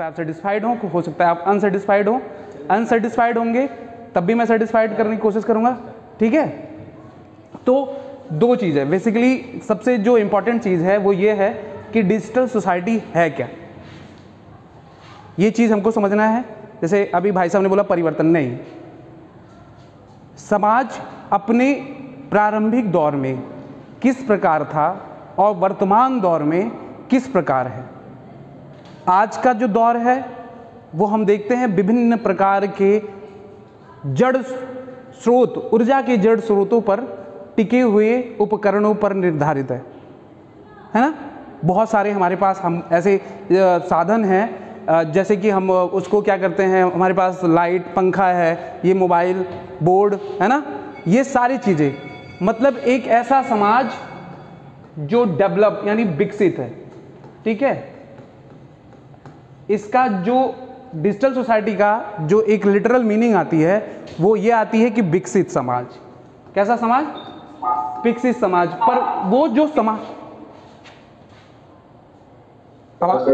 सकता है आप सेटिस्फाइड हो सकता है आप अनसेटिस्फाइड हो। अनसेटिस्फाइड होंगे तब भी मैं सेटिस्फाइड करने की कोशिश करूँगा, ठीक है। तो दो चीज़ है बेसिकली, सबसे जो इम्पोर्टेंट चीज़ है वो ये है कि डिजिटल सोसाइटी है क्या, ये चीज़ हमको समझना है। जैसे अभी भाई साहब ने बोला परिवर्तन, नहीं, समाज अपने प्रारंभिक दौर में किस प्रकार था और वर्तमान दौर में किस प्रकार है। आज का जो दौर है वो हम देखते हैं विभिन्न प्रकार के जड़ स्रोत, ऊर्जा के जड़ स्रोतों पर टिके हुए उपकरणों पर निर्धारित है ना। बहुत सारे हमारे पास हम ऐसे साधन हैं, जैसे कि हम उसको क्या करते हैं, हमारे पास लाइट, पंखा है, ये मोबाइल, बोर्ड है ना, ये सारी चीज़ें, मतलब एक ऐसा समाज जो डेवलप यानी विकसित है, ठीक है। इसका जो डिजिटल सोसाइटी का जो एक लिटरल मीनिंग आती है वो ये आती है कि विकसित समाज। कैसा समाज? विकसित समाज। पर वो जो समाज, आवाज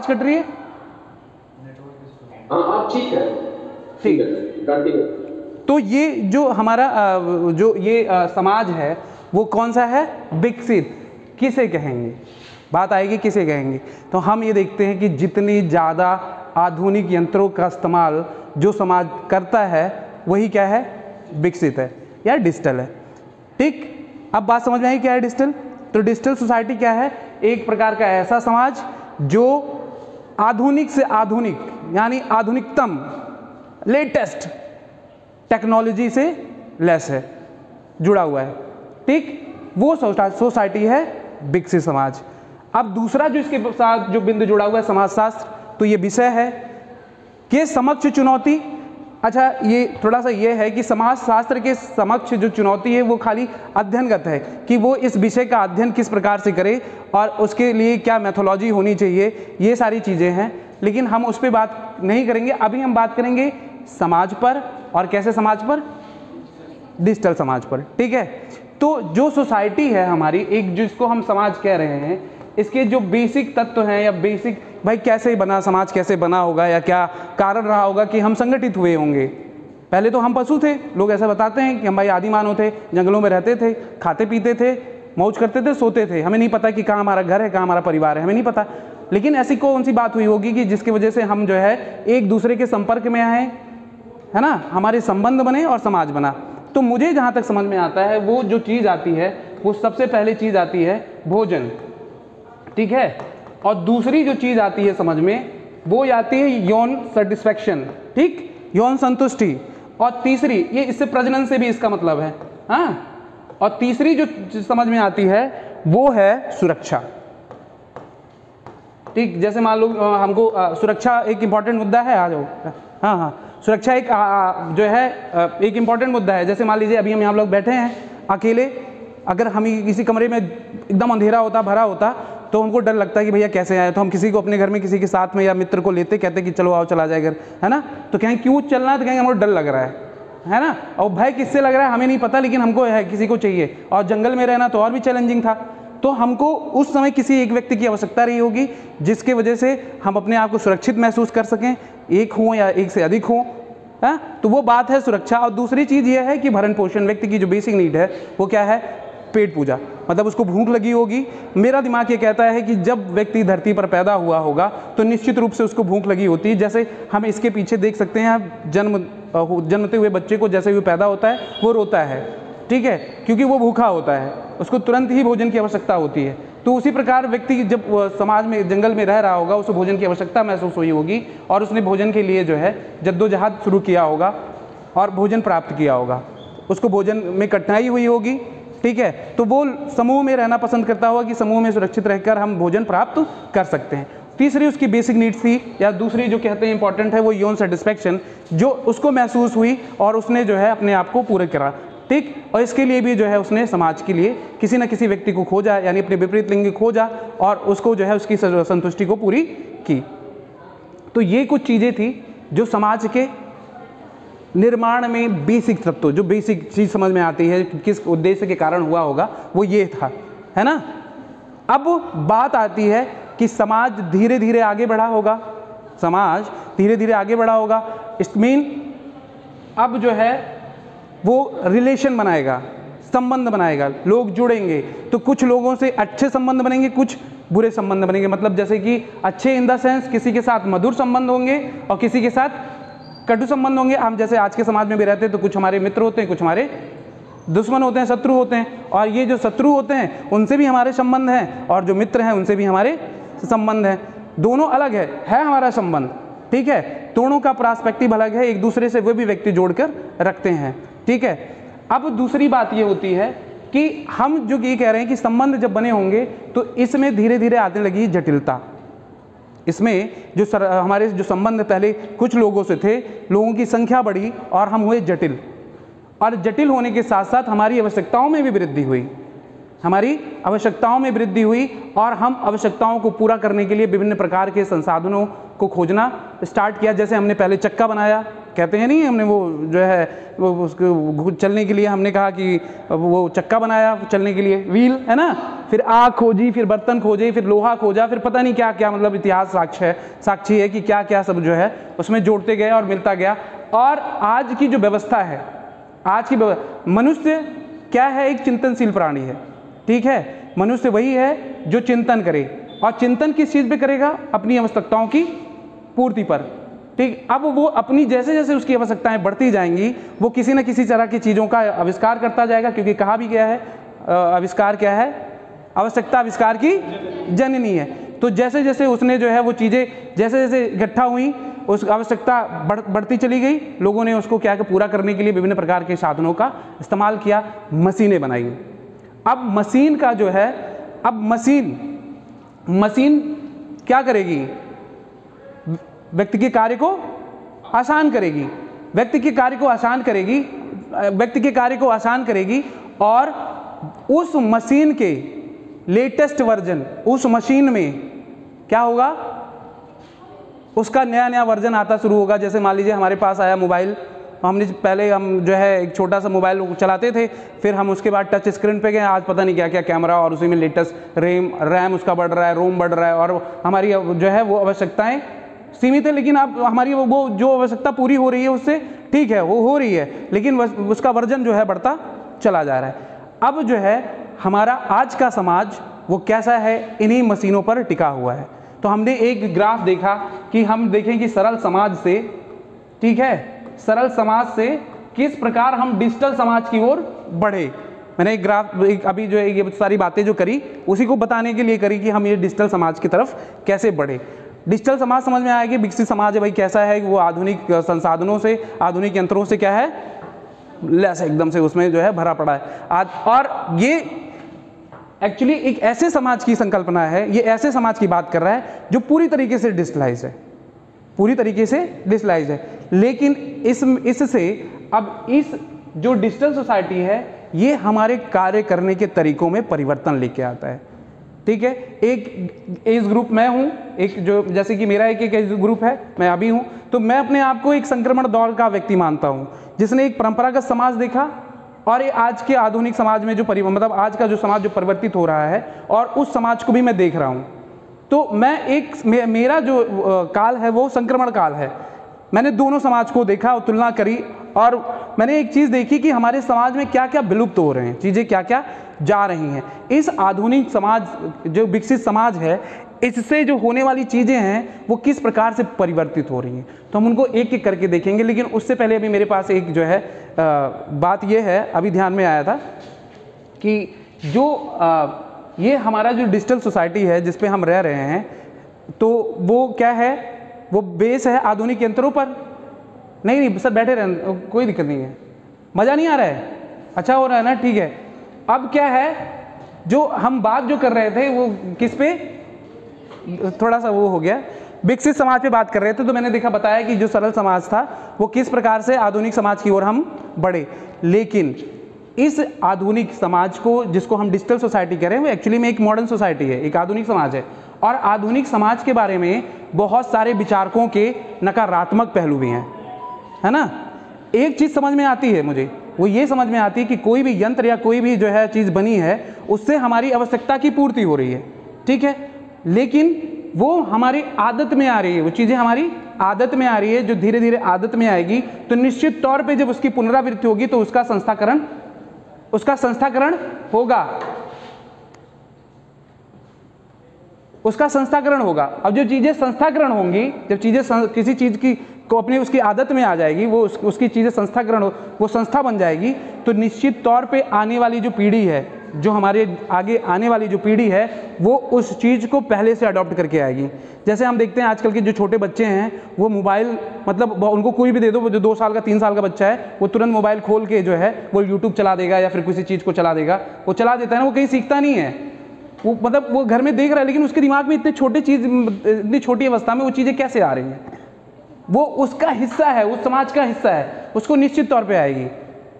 कट रही है, हाँ ठीक है, ठीक है। तो ये जो हमारा जो ये समाज है वो कौन सा है? विकसित। किसे कहेंगे, बात आएगी किसे कहेंगे, तो हम ये देखते हैं कि जितनी ज़्यादा आधुनिक यंत्रों का इस्तेमाल जो समाज करता है वही क्या है? विकसित है या डिजिटल है, ठीक। अब बात समझ में आई क्या है डिजिटल। तो डिजिटल सोसाइटी क्या है? एक प्रकार का ऐसा समाज जो आधुनिक से आधुनिक यानी आधुनिकतम लेटेस्ट टेक्नोलॉजी से लेस है, जुड़ा हुआ है, ठीक। वो सोसाइटी है विकसित समाज। अब दूसरा जो इसके साथ जो बिंदु जुड़ा हुआ है समाजशास्त्र, तो ये विषय है कि समक्ष चुनौती। अच्छा, ये थोड़ा सा ये है कि समाजशास्त्र के समक्ष जो चुनौती है वो खाली अध्ययनगत है कि वो इस विषय का अध्ययन किस प्रकार से करे और उसके लिए क्या मेथोलॉजी होनी चाहिए, ये सारी चीज़ें हैं, लेकिन हम उस पर बात नहीं करेंगे। अभी हम बात करेंगे समाज पर, और कैसे समाज पर? डिजिटल समाज पर, ठीक है। तो जो सोसाइटी है हमारी, एक जिसको हम समाज कह रहे हैं, इसके जो बेसिक तत्व हैं या बेसिक, भाई कैसे बना समाज, कैसे बना होगा या क्या कारण रहा होगा कि हम संगठित हुए होंगे। पहले तो हम पशु थे, लोग ऐसा बताते हैं कि हम भाई आदि मानव थे, जंगलों में रहते थे, खाते पीते थे, मौज करते थे, सोते थे, हमें नहीं पता कि कहाँ हमारा घर है, कहाँ हमारा परिवार है, हमें नहीं पता। लेकिन ऐसी कौन सी बात हुई होगी कि जिसकी वजह से हम जो है एक दूसरे के संपर्क में आए, है ना, हमारे संबंध बने और समाज बना। तो मुझे जहाँ तक समझ में आता है वो जो चीज़ आती है वो सबसे पहले चीज़ आती है भोजन, ठीक है। और दूसरी जो चीज़ आती है समझ में वो आती है यौन सेटिस्फैक्शन, ठीक, यौन संतुष्टि। और तीसरी, ये इससे प्रजनन से भी इसका मतलब है, हाँ। और तीसरी जो समझ में आती है वो है सुरक्षा, ठीक। जैसे मान लो हमको सुरक्षा एक इम्पॉर्टेंट मुद्दा है, आ जाओ, हाँ हाँ, सुरक्षा एक जो है एक इम्पॉर्टेंट मुद्दा है। जैसे मान लीजिए अभी हम यहाँ लोग बैठे हैं अकेले, अगर हम किसी कमरे में एकदम अंधेरा होता, भरा होता, तो हमको डर लगता है कि भैया कैसे आए, तो हम किसी को अपने घर में किसी के साथ में या मित्र को लेते, कहते कि चलो आओ चला जाए घर, है ना। तो कहेंगे क्यों चलना है, तो कहेंगे हमको डर लग रहा है ना। और भय किससे लग रहा है हमें नहीं पता, लेकिन हमको है, किसी को चाहिए। और जंगल में रहना तो और भी चैलेंजिंग था। तो हमको उस समय किसी एक व्यक्ति की आवश्यकता रही होगी जिसके वजह से हम अपने आप को सुरक्षित महसूस कर सकें, एक हो या एक से अधिक हो, है। तो वो बात है सुरक्षा। और दूसरी चीज़ ये है कि भरण पोषण, व्यक्ति की जो बेसिक नीड है वो क्या है? पेट पूजा, मतलब उसको भूख लगी होगी। मेरा दिमाग ये कहता है कि जब व्यक्ति धरती पर पैदा हुआ होगा तो निश्चित रूप से उसको भूख लगी होती है। जैसे हम इसके पीछे देख सकते हैं, जन्मते हुए बच्चे को जैसे भी पैदा होता है वो रोता है, ठीक है, क्योंकि वो भूखा होता है, उसको तुरंत ही भोजन की आवश्यकता होती है। तो उसी प्रकार व्यक्ति जब समाज में, जंगल में रह रहा होगा, उसको भोजन की आवश्यकता महसूस हुई होगी और उसने भोजन के लिए जो है जद्दोजहद शुरू किया होगा और भोजन प्राप्त किया होगा। उसको भोजन में कठिनाई हुई होगी, ठीक है, तो वो समूह में रहना पसंद करता होगा कि समूह में सुरक्षित रहकर हम भोजन प्राप्त कर सकते हैं। तीसरी उसकी बेसिक नीड्स थी, या दूसरी जो कहते हैं इंपॉर्टेंट है, वो यौन सेटिस्फैक्शन, जो उसको महसूस हुई और उसने जो है अपने आप को पूरा करा, ठीक। और इसके लिए भी जो है उसने समाज के लिए किसी न किसी व्यक्ति को खोजा, यानी अपने विपरीत लिंग खोजा और उसको जो है उसकी संतुष्टि को पूरी की। तो ये कुछ चीज़ें थी जो समाज के निर्माण में बेसिक तत्व, जो बेसिक चीज़ समझ में आती है किस उद्देश्य के कारण हुआ होगा, वो ये था, है ना। अब बात आती है कि समाज धीरे धीरे आगे बढ़ा होगा, समाज धीरे धीरे आगे बढ़ा होगा। इट मीन अब जो है वो रिलेशन बनाएगा, संबंध बनाएगा, लोग जुड़ेंगे, तो कुछ लोगों से अच्छे संबंध बनेंगे, कुछ बुरे संबंध बनेंगे। मतलब जैसे कि अच्छे इन द सेंस किसी के साथ मधुर संबंध होंगे और किसी के साथ कटु संबंध होंगे। हम जैसे आज के समाज में भी रहते हैं तो कुछ हमारे मित्र होते हैं, कुछ हमारे दुश्मन होते हैं, शत्रु होते हैं, और ये जो शत्रु होते हैं उनसे भी हमारे संबंध हैं और जो मित्र हैं उनसे भी हमारे संबंध हैं। दोनों अलग है हमारा संबंध, ठीक है, दोनों का पर्सपेक्टिव अलग है, एक दूसरे से वो भी व्यक्ति जोड़कर रखते हैं, ठीक है। अब दूसरी बात ये होती है कि हम जो ये कह रहे हैं कि संबंध जब बने होंगे तो इसमें धीरे धीरे आने लगी जटिलता। इसमें जो हमारे जो संबंध पहले कुछ लोगों से थे, लोगों की संख्या बढ़ी और हम हुए जटिल, और जटिल होने के साथ साथ हमारी आवश्यकताओं में भी वृद्धि हुई, हमारी आवश्यकताओं में वृद्धि हुई, और हम आवश्यकताओं को पूरा करने के लिए विभिन्न प्रकार के संसाधनों को खोजना स्टार्ट किया। जैसे हमने पहले चक्का बनाया, कहते हैं नहीं, हमने वो जो है वो उसको चलने के लिए हमने कहा कि वो चक्का बनाया चलने के लिए, व्हील है ना, फिर आग खोजी, फिर बर्तन खोजे, फिर लोहा खोजा, फिर पता नहीं क्या क्या, मतलब इतिहास साक्षी है कि क्या क्या सब जो है उसमें जोड़ते गए और मिलता गया। और आज की जो व्यवस्था है, आज की मनुष्य क्या है, एक चिंतनशील प्राणी है, ठीक है। मनुष्य वही है जो चिंतन करे, और चिंतन किस चीज़ पे करेगा, अपनी आवश्यकताओं की पूर्ति पर, ठीक। अब वो अपनी जैसे जैसे उसकी आवश्यकताएं बढ़ती जाएंगी वो किसी न किसी तरह की चीज़ों का आविष्कार करता जाएगा, क्योंकि कहा भी गया है आविष्कार क्या है, आवश्यकता आविष्कार की जननी है। तो जैसे जैसे उसने जो है वो चीज़ें जैसे जैसे इकट्ठा हुई, उस आवश्यकता बढ़ती चली गई, लोगों ने उसको क्या पूरा करने के लिए विभिन्न प्रकार के साधनों का इस्तेमाल किया, मशीनें बनाई। अब मशीन का जो है, अब मशीन क्या करेगी, व्यक्ति के कार्य को आसान करेगी, व्यक्ति के कार्य को आसान करेगी, और उस मशीन के लेटेस्ट वर्जन, उस मशीन में क्या होगा, उसका नया वर्जन आता शुरू होगा। जैसे मान लीजिए हमारे पास आया मोबाइल, हमने पहले हम जो है एक छोटा सा मोबाइल चलाते थे, फिर हम उसके बाद टच स्क्रीन पे गए, आज पता नहीं क्या क्या कैमरा, और उसी में लेटेस्ट रैम उसका बढ़ रहा है, रोम बढ़ रहा है, और हमारी जो है वो आवश्यकताएं सीमित है, लेकिन अब हमारी वो जो आवश्यकता पूरी हो रही है उससे ठीक है, वो हो रही है, लेकिन उसका वर्जन जो है बढ़ता चला जा रहा है। अब जो है हमारा आज का समाज वो कैसा है, इन्हीं मशीनों पर टिका हुआ है। तो हमने एक ग्राफ देखा कि हम देखें कि सरल समाज से, ठीक है, सरल समाज से किस प्रकार हम डिजिटल समाज की ओर बढ़े। मैंने एक ग्राफ अभी जो ये सारी बातें जो करी उसी को बताने के लिए करी कि हम ये डिजिटल समाज की तरफ कैसे बढ़े। डिजिटल समाज समझ में आएगी, विकसित समाज है भाई कैसा है, वो आधुनिक संसाधनों से, आधुनिक यंत्रों से क्या है, लैस एकदम से उसमें जो है भरा पड़ा है आज। और ये एक्चुअली एक ऐसे समाज की संकल्पना है, ये ऐसे समाज की बात कर रहा है जो पूरी तरीके से डिजिटलाइज है, पूरी तरीके से डिजिटलाइज है। लेकिन इससे अब इस जो डिजिटल सोसाइटी है ये हमारे कार्य करने के तरीकों में परिवर्तन लेके आता है, ठीक है। एक एज ग्रुप मैं हूँ, एक जो जैसे कि मेरा एक एज ग्रुप है, मैं अभी हूँ, तो मैं अपने आप को एक संक्रमण दौर का व्यक्ति मानता हूँ, जिसने एक परंपरागत समाज देखा और आज के आधुनिक समाज में जो मतलब आज का जो समाज जो परिवर्तित हो रहा है, और उस समाज को भी मैं देख रहा हूँ। तो मैं मेरा जो काल है वो संक्रमण काल है। मैंने दोनों समाज को देखा और तुलना करी, और मैंने एक चीज़ देखी कि हमारे समाज में क्या क्या विलुप्त हो रहे हैं, चीज़ें क्या क्या जा रही हैं। इस आधुनिक समाज जो विकसित समाज है, इससे जो होने वाली चीज़ें हैं वो किस प्रकार से परिवर्तित हो रही हैं, तो हम उनको एक एक करके देखेंगे। लेकिन उससे पहले अभी मेरे पास एक जो है बात ये है, अभी ध्यान में आया था कि जो ये हमारा जो डिजिटल सोसाइटी है जिस पे हम रह रहे हैं, तो वो क्या है, वो बेस है आधुनिक यंत्रों पर। नहीं सर बैठे रहें, कोई दिक्कत नहीं है, मज़ा नहीं आ रहा है, अच्छा हो रहा है ना, ठीक है। अब क्या है, जो हम बात जो कर रहे थे वो किस पे, थोड़ा सा वो हो गया, विकसित समाज पे बात कर रहे थे। तो मैंने देखा बताया कि जो सरल समाज था वो किस प्रकार से आधुनिक समाज की ओर हम बढ़े। लेकिन इस आधुनिक समाज को जिसको हम डिजिटल सोसाइटी कह रहे हैं वो एक्चुअली में एक मॉडर्न सोसाइटी है, एक आधुनिक समाज है। और आधुनिक समाज के बारे में बहुत सारे विचारकों के नकारात्मक पहलू भी हैं, है ना। एक चीज़ समझ में आती है मुझे, वो ये समझ में आती है कि कोई भी यंत्र या कोई भी जो है चीज़ बनी है उससे हमारी आवश्यकता की पूर्ति हो रही है, ठीक है। लेकिन वो हमारी आदत में आ रही है, वो चीज़ें हमारी आदत में आ रही है, जो धीरे धीरे आदत में आएगी तो निश्चित तौर पे जब उसकी पुनरावृत्ति होगी तो उसका संस्थाकरण होगा, उसका संस्थाकरण होगा। अब जो चीज़ें संस्थाकरण होंगी, जब चीज़ें किसी चीज़ की को अपनी उसकी आदत में आ जाएगी, वो उसकी चीज़ें संस्थाकरण हो, वो संस्था बन जाएगी, तो निश्चित तौर पे आने वाली जो पीढ़ी है, जो हमारे आगे आने वाली जो पीढ़ी है, वो उस चीज़ को पहले से अडॉप्ट करके आएगी। जैसे हम देखते हैं आजकल के जो छोटे बच्चे हैं, वो मोबाइल, मतलब उनको कोई भी दे दो, जो 2 साल का 3 साल का बच्चा है, वो तुरंत मोबाइल खोल के जो है वो यूट्यूब चला देगा या फिर किसी चीज़ को चला देगा, वो चला देता है ना, वो कहीं सीखता नहीं है, वो मतलब वो घर में देख रहा है, लेकिन उसके दिमाग में इतनी छोटी अवस्था में वो चीज़ें कैसे आ रही हैं, वो उसका हिस्सा है, उस समाज का हिस्सा है, उसको निश्चित तौर पे आएगी,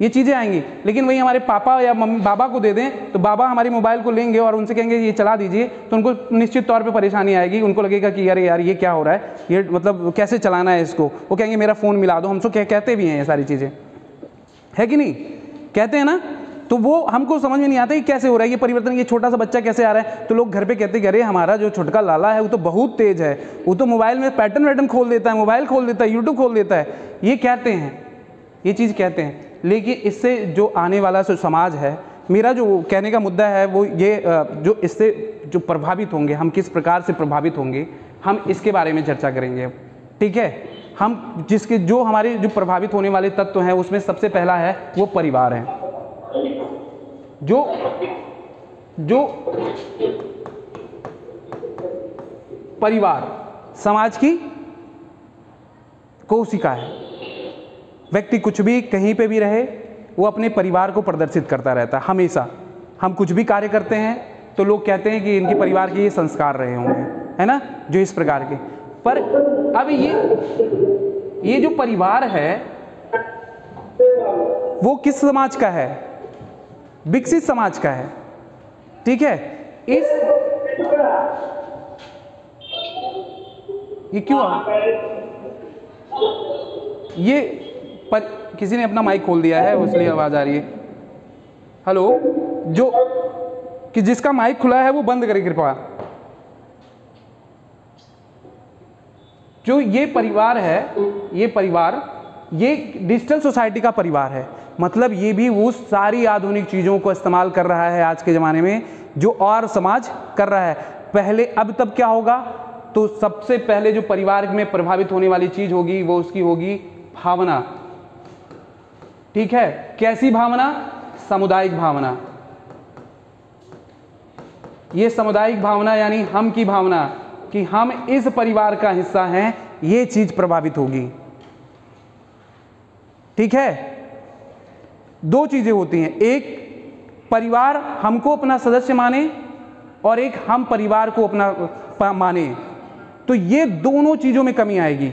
ये चीज़ें आएंगी। लेकिन वही हमारे पापा या मम्मी बाबा को दे दें तो बाबा हमारी मोबाइल को लेंगे और उनसे कहेंगे ये चला दीजिए, तो उनको निश्चित तौर पे परेशानी आएगी, उनको लगेगा कि अरे यार ये क्या हो रहा है, ये मतलब कैसे चलाना है इसको, वो कहेंगे मेरा फ़ोन मिला दो, हमसे कहते भी हैं ये सारी चीज़ें, है कि नहीं, कहते हैं ना। तो वो हमको समझ में नहीं आता कि कैसे हो रहा है ये परिवर्तन, ये छोटा सा बच्चा कैसे आ रहा है। तो लोग घर पे कहते हैं अरे हमारा जो छोटका लाला है वो तो बहुत तेज है, वो तो मोबाइल में पैटर्न वैटर्न खोल देता है, मोबाइल खोल देता है, यूट्यूब खोल देता है, ये कहते हैं, ये चीज़ कहते हैं। लेकिन इससे जो आने वाला जो समाज है, मेरा जो कहने का मुद्दा है वो ये, जो इससे जो प्रभावित होंगे, हम किस प्रकार से प्रभावित होंगे, हम इसके बारे में चर्चा करेंगे, ठीक है। हम जिसके जो हमारे जो प्रभावित होने वाले तत्व हैं उसमें सबसे पहला है वो परिवार है। जो परिवार समाज की कोशिका है। व्यक्ति कुछ भी कहीं पे भी रहे, वो अपने परिवार को प्रदर्शित करता रहता है हमेशा। हम कुछ भी कार्य करते हैं तो लोग कहते हैं कि इनके परिवार के ये संस्कार रहे होंगे, है ना, जो इस प्रकार के। पर अब ये जो परिवार है वो किस समाज का है? विकसित समाज का है, ठीक है। ये क्यों ये पर किसी ने अपना माइक खोल दिया है इसलिए आवाज आ रही है। हेलो, जो कि जिसका माइक खुला है वो बंद करे कृपया। जो ये परिवार है, ये परिवार ये डिजिटल सोसाइटी का परिवार है, मतलब ये भी वो सारी आधुनिक चीज़ों को इस्तेमाल कर रहा है आज के ज़माने में जो और समाज कर रहा है। पहले अब तब क्या होगा, तो सबसे पहले जो परिवार में प्रभावित होने वाली चीज़ होगी वो उसकी होगी भावना, ठीक है। कैसी भावना? सामुदायिक भावना। ये सामुदायिक भावना यानी हम की भावना कि हम इस परिवार का हिस्सा हैं, ये चीज़ प्रभावित होगी, ठीक है। दो चीजें होती हैं, एक परिवार हमको अपना सदस्य माने और एक हम परिवार को अपना माने, तो ये दोनों चीजों में कमी आएगी,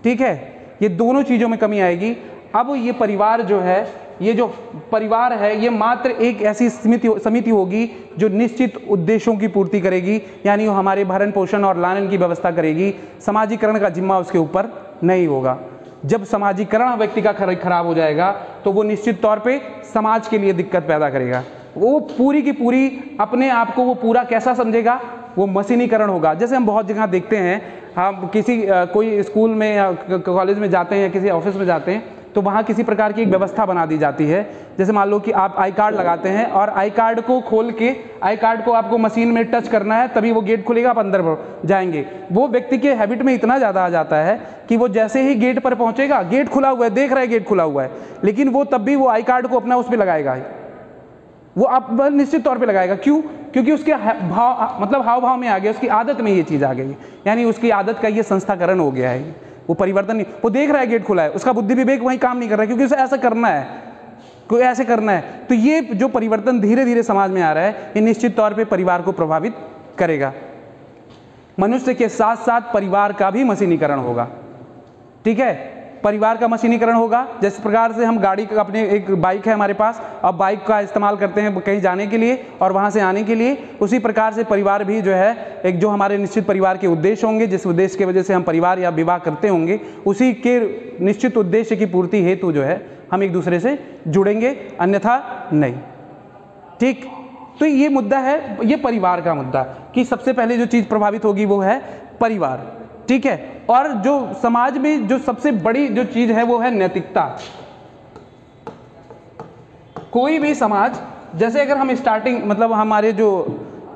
ठीक है, ये दोनों चीजों में कमी आएगी। अब ये परिवार जो है, ये जो परिवार है, ये मात्र एक ऐसी समिति होगी जो निश्चित उद्देश्यों की पूर्ति करेगी, यानी वो हमारे भरण पोषण और लालन की व्यवस्था करेगी। समाजीकरण का जिम्मा उसके ऊपर नहीं होगा। जब समाजीकरण व्यक्ति का खराब हो जाएगा तो वो निश्चित तौर पे समाज के लिए दिक्कत पैदा करेगा। वो पूरी की पूरी अपने आप को वो पूरा कैसा समझेगा, वो मशीनीकरण होगा। जैसे हम बहुत जगह देखते हैं, हम किसी कोई स्कूल में या कॉलेज में जाते हैं या किसी ऑफिस में जाते हैं तो वहाँ किसी प्रकार की एक व्यवस्था बना दी जाती है। जैसे मान लो कि आप आई कार्ड लगाते हैं और आई कार्ड को खोल के, आई कार्ड को आपको मशीन में टच करना है तभी वो गेट खुलेगा, आप अंदर जाएंगे। वो व्यक्ति के हैबिट में इतना ज़्यादा आ जाता है कि वो जैसे ही गेट पर पहुँचेगा, गेट खुला हुआ है, देख रहा है गेट खुला हुआ है, लेकिन वो तब भी वो आई कार्ड को अपना उस पर लगाएगा, वो आप निश्चित तौर पे लगाएगा। क्यों? क्योंकि उसके भाव, मतलब हाव भाव में आ गया, उसकी आदत में ये चीज़ आ गई, यानी उसकी आदत का ये संस्थाकरण हो गया है। वो परिवर्तन नहीं, वो देख रहा है गेट खुला है, उसका बुद्धि विवेक वहीं काम नहीं कर रहा है क्योंकि उसे ऐसा करना है, कोई ऐसे करना है। तो ये जो परिवर्तन धीरे धीरे समाज में आ रहा है, ये निश्चित तौर पे परिवार को प्रभावित करेगा। मनुष्य के साथ साथ परिवार का भी मशीनीकरण होगा, ठीक है। परिवार का मशीनीकरण होगा। जिस प्रकार से हम गाड़ी का, अपने एक बाइक है हमारे पास, अब बाइक का इस्तेमाल करते हैं कहीं जाने के लिए और वहाँ से आने के लिए, उसी प्रकार से परिवार भी जो है एक जो हमारे निश्चित परिवार के उद्देश्य होंगे, जिस उद्देश्य की वजह से हम परिवार या विवाह करते होंगे, उसी के निश्चित उद्देश्य की पूर्ति हेतु जो है हम एक दूसरे से जुड़ेंगे, अन्यथा नहीं, ठीक। तो ये मुद्दा है, ये परिवार का मुद्दा, कि सबसे पहले जो चीज प्रभावित होगी वो है परिवार, ठीक है। और जो समाज में जो सबसे बड़ी जो चीज है वो है नैतिकता। कोई भी समाज, जैसे अगर हम स्टार्टिंग, मतलब हमारे जो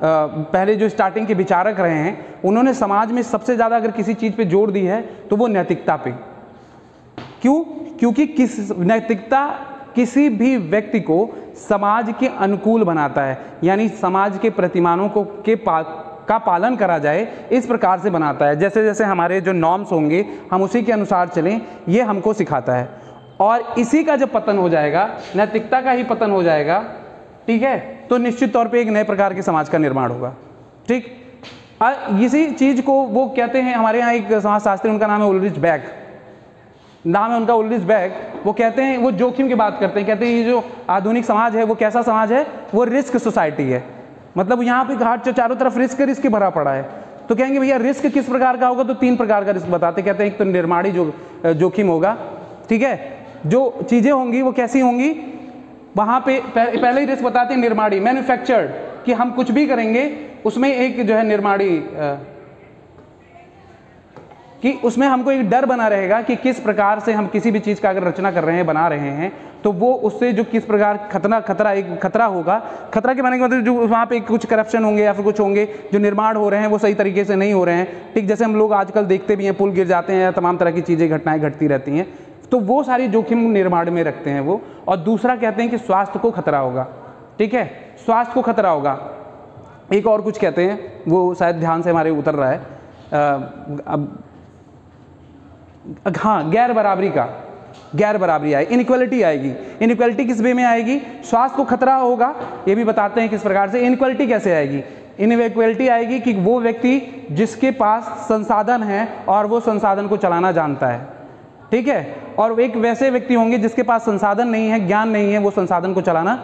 पहले जो स्टार्टिंग के विचारक रहे हैं, उन्होंने समाज में सबसे ज़्यादा अगर किसी चीज़ पे जोर दी है तो वो नैतिकता पे। क्यों? क्योंकि नैतिकता किसी भी व्यक्ति को समाज के अनुकूल बनाता है, यानी समाज के प्रतिमानों को का पालन करा जाए इस प्रकार से बनाता है। जैसे जैसे हमारे जो नॉर्म्स होंगे हम उसी के अनुसार चलें, ये हमको सिखाता है। और इसी का जब पतन हो जाएगा, नैतिकता का ही पतन हो जाएगा, ठीक है, तो निश्चित तौर पे एक नए प्रकार के समाज का निर्माण होगा, ठीक। इसी चीज को वो कहते हैं, हमारे यहाँ एक समाजशास्त्री, उनका नाम है उल्रिच बेक, नाम है उनका उल्रिच बेक। वो कहते हैं, वो जोखिम की बात करते हैं, कहते हैं ये जो आधुनिक समाज है वो कैसा समाज है, वो रिस्क सोसाइटी है। मतलब यहाँ पे घाट चारों तरफ रिस्क भरा पड़ा है। तो कहेंगे भैया रिस्क किस प्रकार का होगा, तो 3 प्रकार का रिस्क बताते, कहते हैं एक तो निर्माणी जोखिम होगा, ठीक है, जो चीजें होंगी वो कैसी होंगी, वहां पे पहले ही रिस्क बताते हैं निर्माणी, मैन्युफैक्चर्ड, कि हम कुछ भी करेंगे उसमें एक जो है निर्माणी, कि उसमें हमको एक डर बना रहेगा कि किस प्रकार से हम किसी भी चीज का अगर रचना कर रहे हैं, बना रहे हैं, तो वो उससे जो किस प्रकार खतरा होगा। खतरा के माने का मतलब जो वहाँ पे कुछ करप्शन होंगे या फिर कुछ होंगे, जो निर्माण हो रहे हैं वो सही तरीके से नहीं हो रहे हैं, ठीक। जैसे हम लोग आजकल देखते भी हैं, पुल गिर जाते हैं, तमाम तरह की चीज़ें घटनाएं घटती रहती हैं, तो वो सारी जोखिम निर्माण में रखते हैं वो। और दूसरा कहते हैं कि स्वास्थ्य को खतरा होगा, ठीक है, स्वास्थ्य को खतरा होगा। एक और कुछ कहते हैं, वो शायद ध्यान से हमारे उतर रहा है, हाँ, गैर बराबरी आएगी, इनइक्वालिटी आएगी। इनइक्वालिटी किस वे में आएगी, स्वास्थ्य को खतरा होगा, ये भी बताते हैं किस प्रकार से। इनइक्वालिटी कैसे आएगी, इनइक्वालिटी आएगी कि वो व्यक्ति जिसके पास संसाधन है और वो संसाधन को चलाना जानता है, ठीक है, और एक वैसे व्यक्ति होंगे जिसके पास संसाधन नहीं है, ज्ञान नहीं है, वो संसाधन को चलाना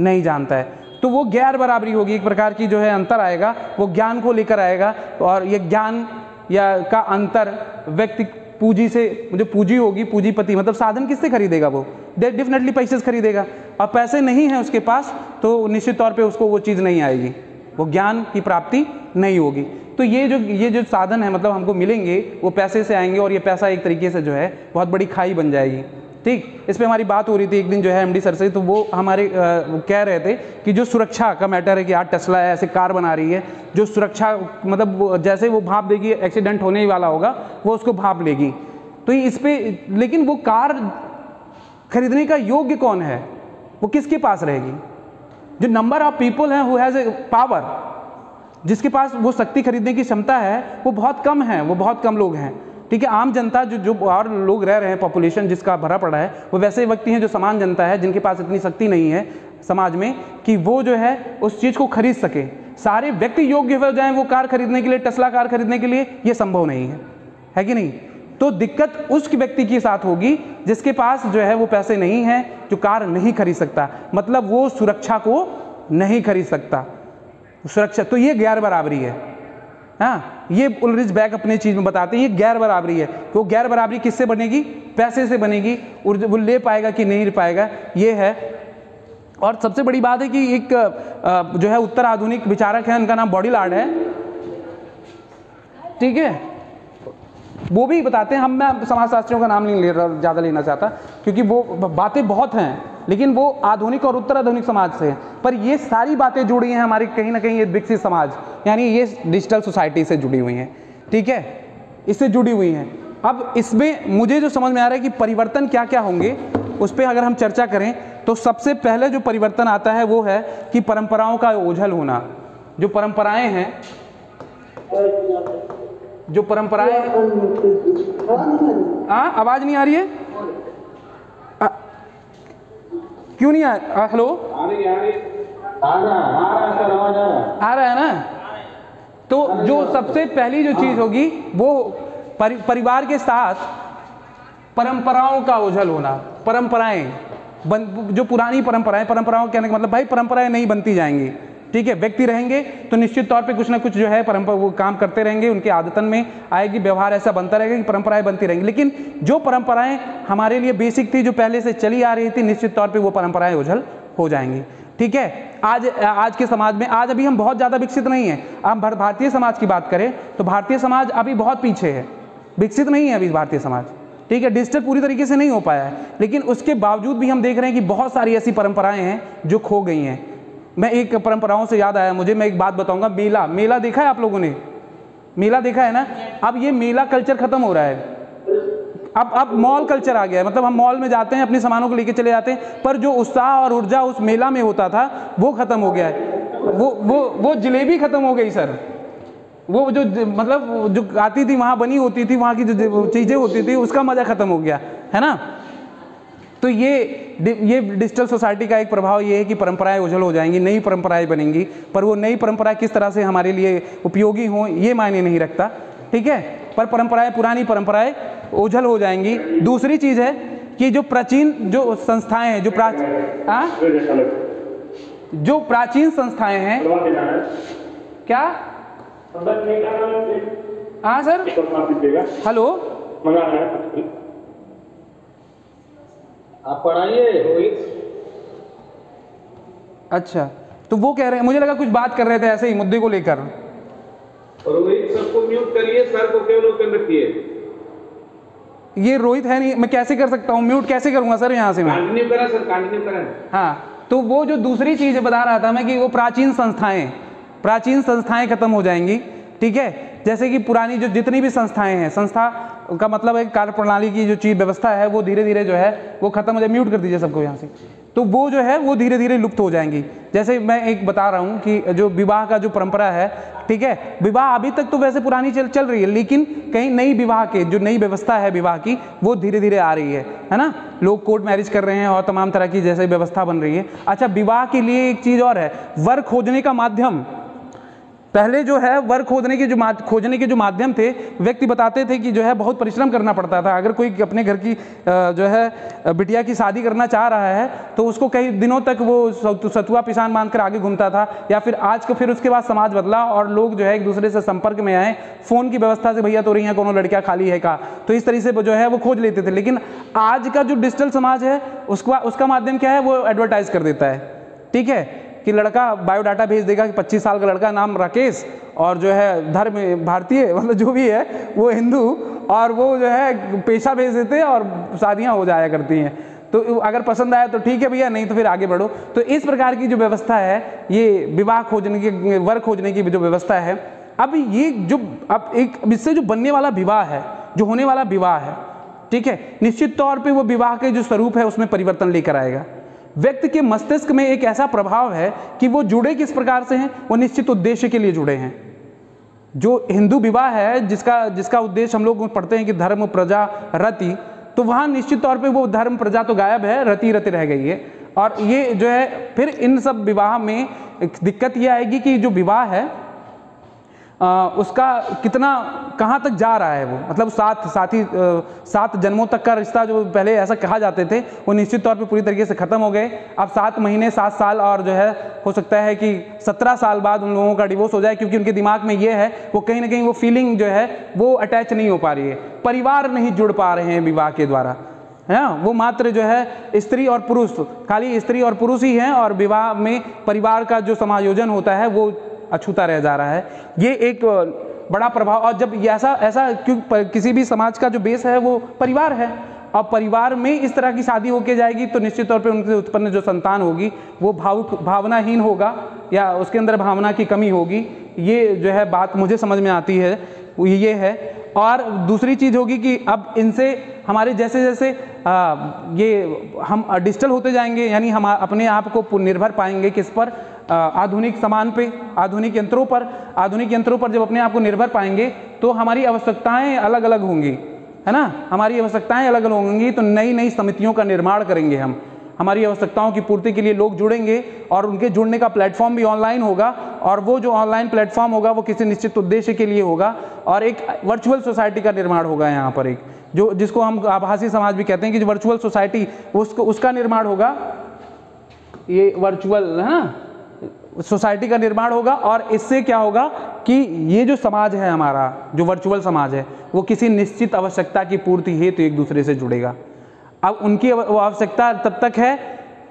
नहीं जानता है, तो वो गैर बराबरी होगी। एक प्रकार की जो है अंतर आएगा, वो ज्ञान को लेकर आएगा। और ये ज्ञान या का अंतर व्यक्ति पूंजी से, जो पूंजी होगी, पूंजीपति मतलब साधन किससे खरीदेगा, वो डेफिनेटली पैसे से खरीदेगा। और पैसे नहीं है उसके पास तो निश्चित तौर पे उसको वो चीज़ नहीं आएगी, वो ज्ञान की प्राप्ति नहीं होगी। तो ये जो साधन है मतलब हमको मिलेंगे वो पैसे से आएंगे, और ये पैसा एक तरीके से जो है बहुत बड़ी खाई बन जाएगी, ठीक। इस पे हमारी बात हो रही थी एक दिन जो है एमडी सर से, तो वो हमारे कह रहे थे कि जो सुरक्षा का मैटर है कि आज टेस्ला ऐसे कार बना रही है, जो सुरक्षा मतलब जैसे वो भाप देगी, एक्सीडेंट होने ही वाला होगा वो उसको भाप लेगी। तो इस पे, लेकिन वो कार खरीदने का योग्य कौन है, वो किसके पास रहेगी, जो नंबर ऑफ पीपल हैं हु हैज़ ए पावर, जिसके पास वो शक्ति खरीदने की क्षमता है वो बहुत कम है, वो बहुत कम लोग हैं, ठीक है। आम जनता जो और लोग रह रहे हैं, पॉपुलेशन जिसका भरा पड़ा है, वो वैसे व्यक्ति हैं जो समान जनता है, जिनके पास इतनी शक्ति नहीं है समाज में कि वो जो है उस चीज़ को खरीद सके। सारे व्यक्ति योग्य हो जाएं वो कार खरीदने के लिए, टेस्ला कार खरीदने के लिए, ये संभव नहीं है कि नहीं। तो दिक्कत उस व्यक्ति के साथ होगी जिसके पास जो है वो पैसे नहीं है, जो कार नहीं खरीद सकता, मतलब वो सुरक्षा को नहीं खरीद सकता, सुरक्षा। तो ये गैर बराबरी है, हाँ, ये उल्रिच बेक अपने चीज में बताते हैं, ये गैर बराबरी है। तो गैर बराबरी किससे बनेगी, पैसे से बनेगी, और वो ले पाएगा कि नहीं ले पाएगा, ये है। और सबसे बड़ी बात है कि एक जो है उत्तर आधुनिक विचारक है, उनका नाम बॉडिलार्ड है, ठीक है, वो भी बताते हैं, मैं समाजशास्त्रियों का नाम नहीं ज़्यादा लेना चाहता क्योंकि वो बातें बहुत हैं, लेकिन वो आधुनिक और उत्तर आधुनिक समाज से हैं, पर ये सारी बातें जुड़ी हैं हमारी कहीं ना कहीं ये विकसित समाज, यानी ये डिजिटल सोसाइटी से जुड़ी हुई हैं, ठीक है, इससे जुड़ी हुई हैं। अब इसमें मुझे जो समझ में आ रहा है कि परिवर्तन क्या क्या होंगे, उस पर अगर हम चर्चा करें तो सबसे पहले जो परिवर्तन आता है वो है कि परंपराओं का ओझल होना। जो परंपराएं हैं, जो परंपराएं, आवाज नहीं आ रही है, क्यों नहीं आ, हेलो, आ रहा है ना। तो जो सबसे पहली जो चीज होगी वो परिवार के साथ परंपराओं का ओझल होना। परंपराएं जो पुरानी परंपराओं कहने का मतलब भाई परंपराएं नहीं बनती जाएंगी, ठीक है। व्यक्ति रहेंगे तो निश्चित तौर पे कुछ ना कुछ जो है परंपरा वो काम करते रहेंगे, उनके आदतन में आएगी, व्यवहार ऐसा बनता रहेगा कि परंपराएं बनती रहेंगी। लेकिन जो परंपराएं हमारे लिए बेसिक थी, जो पहले से चली आ रही थी, निश्चित तौर पे वो परंपराएं ओझल हो जाएंगी। ठीक है। आज के समाज में आज अभी हम बहुत ज़्यादा विकसित नहीं हैं। हम भारतीय समाज की बात करें तो भारतीय समाज अभी बहुत पीछे है, विकसित नहीं है अभी भारतीय समाज, ठीक है। डिजिटल पूरी तरीके से नहीं हो पाया है, लेकिन उसके बावजूद भी हम देख रहे हैं कि बहुत सारी ऐसी परंपराएं हैं जो खो गई हैं। मैं एक परंपराओं से याद आया मुझे, मैं एक बात बताऊंगा। मेला देखा है आप लोगों ने? मेला देखा है ना? अब ये मेला कल्चर खत्म हो रहा है, अब मॉल कल्चर आ गया है। मतलब हम मॉल में जाते हैं, अपने सामानों को लेके चले जाते हैं, पर जो उत्साह और ऊर्जा उस मेला में होता था वो खत्म हो गया है। वो जलेबी खत्म हो गई सर। वो जो मतलब जो आती थी वहाँ बनी होती थी, वहाँ की जो चीज़ें होती थी उसका मज़ा खत्म हो गया है ना। तो ये डिजिटल सोसाइटी का एक प्रभाव ये है कि परंपराएं ओझल हो जाएंगी, नई परंपराएं बनेंगी, पर वो नई परंपरा किस तरह से हमारे लिए उपयोगी हों ये मायने नहीं रखता, ठीक है। पर परंपराएं, पुरानी परंपराएं ओझल हो जाएंगी। दूसरी चीज़ है कि जो प्राचीन जो संस्थाएं हैं, जो प्राचीन संस्थाएं हैं, क्या? हाँ सर, हेलो, आप पढ़ाइए। अच्छा, तो वो कह रहे हैं, मुझे लगा कुछ बात कर रहे थे ऐसे ही मुद्दे को लेकर। रोहित, सबको म्यूट करिए, सर को केवल ओपन रखिए। ये रोहित है नहीं, मैं कैसे कर सकता हूँ म्यूट? कैसे करूंगा सर यहाँ से मैं? कंटिन्यू करें सर, कंटिन्यू करें। हाँ, तो वो जो दूसरी चीज़ बता रहा था मैं कि वो प्राचीन संस्थाएं खत्म हो जाएंगी, ठीक है। जैसे कि पुरानी जो जितनी भी संस्थाएं हैं, संस्था का मतलब है कार्य प्रणाली की जो चीज़ व्यवस्था है वो धीरे धीरे जो है वो खत्म हो जाए। म्यूट कर दीजिए सबको यहाँ से। तो वो जो है वो धीरे धीरे लुप्त हो जाएंगी। जैसे मैं एक बता रहा हूँ कि जो विवाह का जो परंपरा है, ठीक है, विवाह अभी तक तो वैसे पुरानी चल रही है, लेकिन कहीं नई विवाह के जो नई व्यवस्था है विवाह की वो धीरे धीरे आ रही है ना। लोग कोर्ट मैरिज कर रहे हैं और तमाम तरह की जैसे व्यवस्था बन रही है। अच्छा, विवाह के लिए एक चीज़ और है, वर खोजने का माध्यम। पहले जो है वर खोजने के जो माध्यम थे, व्यक्ति बताते थे कि जो है बहुत परिश्रम करना पड़ता था। अगर कोई अपने घर की जो है बिटिया की शादी करना चाह रहा है तो उसको कई दिनों तक वो सतुआ पिसान बांध कर आगे घूमता था, या फिर उसके बाद समाज बदला और लोग जो है एक दूसरे से संपर्क में आए, फ़ोन की व्यवस्था से भैया तो रही हैं कोनो लड़कियाँ खाली है का, तो इस तरह से जो है वो खोज लेते थे। लेकिन आज का जो डिजिटल समाज है उसका माध्यम क्या है, वो एडवर्टाइज कर देता है, ठीक है, कि लड़का बायोडाटा भेज देगा कि 25 साल का लड़का, नाम राकेश, और जो है धर्म भारतीय, मतलब जो भी है वो हिंदू, और वो जो है पेशा भेज देते हैं और शादियां हो जाया करती हैं। तो अगर पसंद आया तो ठीक है भैया, नहीं तो फिर आगे बढ़ो। तो इस प्रकार की जो व्यवस्था है, ये विवाह खोजने की, वर खोजने की जो व्यवस्था है, अब ये जो इससे जो बनने वाला विवाह है, जो होने वाला विवाह है, ठीक है, निश्चित तौर पर वो विवाह के जो स्वरूप है उसमें परिवर्तन लेकर आएगा। व्यक्ति के मस्तिष्क में एक ऐसा प्रभाव है कि वो जुड़े किस प्रकार से हैं, वो निश्चित उद्देश्य के लिए जुड़े हैं। जो हिंदू विवाह है जिसका उद्देश्य हम लोग पढ़ते हैं कि धर्म प्रजा रति, तो वहाँ निश्चित तौर पे वो धर्म प्रजा तो गायब है, रति रह गई है। और ये जो है फिर इन सब विवाह में दिक्कत ये आएगी कि जो विवाह है उसका कितना कहाँ तक जा रहा है वो, मतलब सात जन्मों तक का रिश्ता जो पहले ऐसा कहा जाते थे वो निश्चित तौर पे पूरी तरीके से ख़त्म हो गए। अब 7 महीने 7 साल और जो है हो सकता है कि 17 साल बाद उन लोगों का डिवोर्स हो जाए, क्योंकि उनके दिमाग में ये है, वो कहीं ना कहीं वो फीलिंग जो है वो अटैच नहीं हो पा रही है, परिवार नहीं जुड़ पा रहे हैं विवाह के द्वारा, है ना। वो मात्र जो है स्त्री और पुरुष, खाली स्त्री और पुरुष ही हैं, और विवाह में परिवार का जो समायोजन होता है वो अछूता रह जा रहा है। ये एक बड़ा प्रभाव। और जब ऐसा क्योंकि किसी भी समाज का जो बेस है वो परिवार है, और परिवार में इस तरह की शादी होके जाएगी तो निश्चित तौर पे उनसे उत्पन्न जो संतान होगी वो भावनाहीन होगा, या उसके अंदर भावना की कमी होगी। ये जो है बात मुझे समझ में आती है, वो ये है। और दूसरी चीज़ होगी कि अब इनसे हमारे जैसे जैसे ये हम डिजिटल होते जाएंगे, यानी हम अपने आप को निर्भर पाएंगे किस पर, आधुनिक सामान पे, आधुनिक यंत्रों पर जब अपने आप को निर्भर पाएंगे तो हमारी आवश्यकताएं अलग अलग होंगी, है ना। हमारी आवश्यकताएं अलग अलग होंगी तो नई नई समितियों का निर्माण करेंगे हम। हमारी आवश्यकताओं की पूर्ति के लिए लोग जुड़ेंगे और उनके जुड़ने का प्लेटफॉर्म भी ऑनलाइन होगा, और वो जो ऑनलाइन प्लेटफॉर्म होगा वो किसी निश्चित उद्देश्य के लिए होगा, और एक वर्चुअल सोसाइटी का निर्माण होगा यहाँ पर, एक जिसको हम आभासी समाज भी कहते हैं कि जो वर्चुअल सोसाइटी उसका निर्माण होगा, ये वर्चुअल है ना सोसाइटी का निर्माण होगा। और इससे क्या होगा कि ये जो समाज है हमारा, जो वर्चुअल समाज है, वो किसी निश्चित आवश्यकता की पूर्ति हेतु एक दूसरे से जुड़ेगा। अब उनकी आवश्यकता तब तक है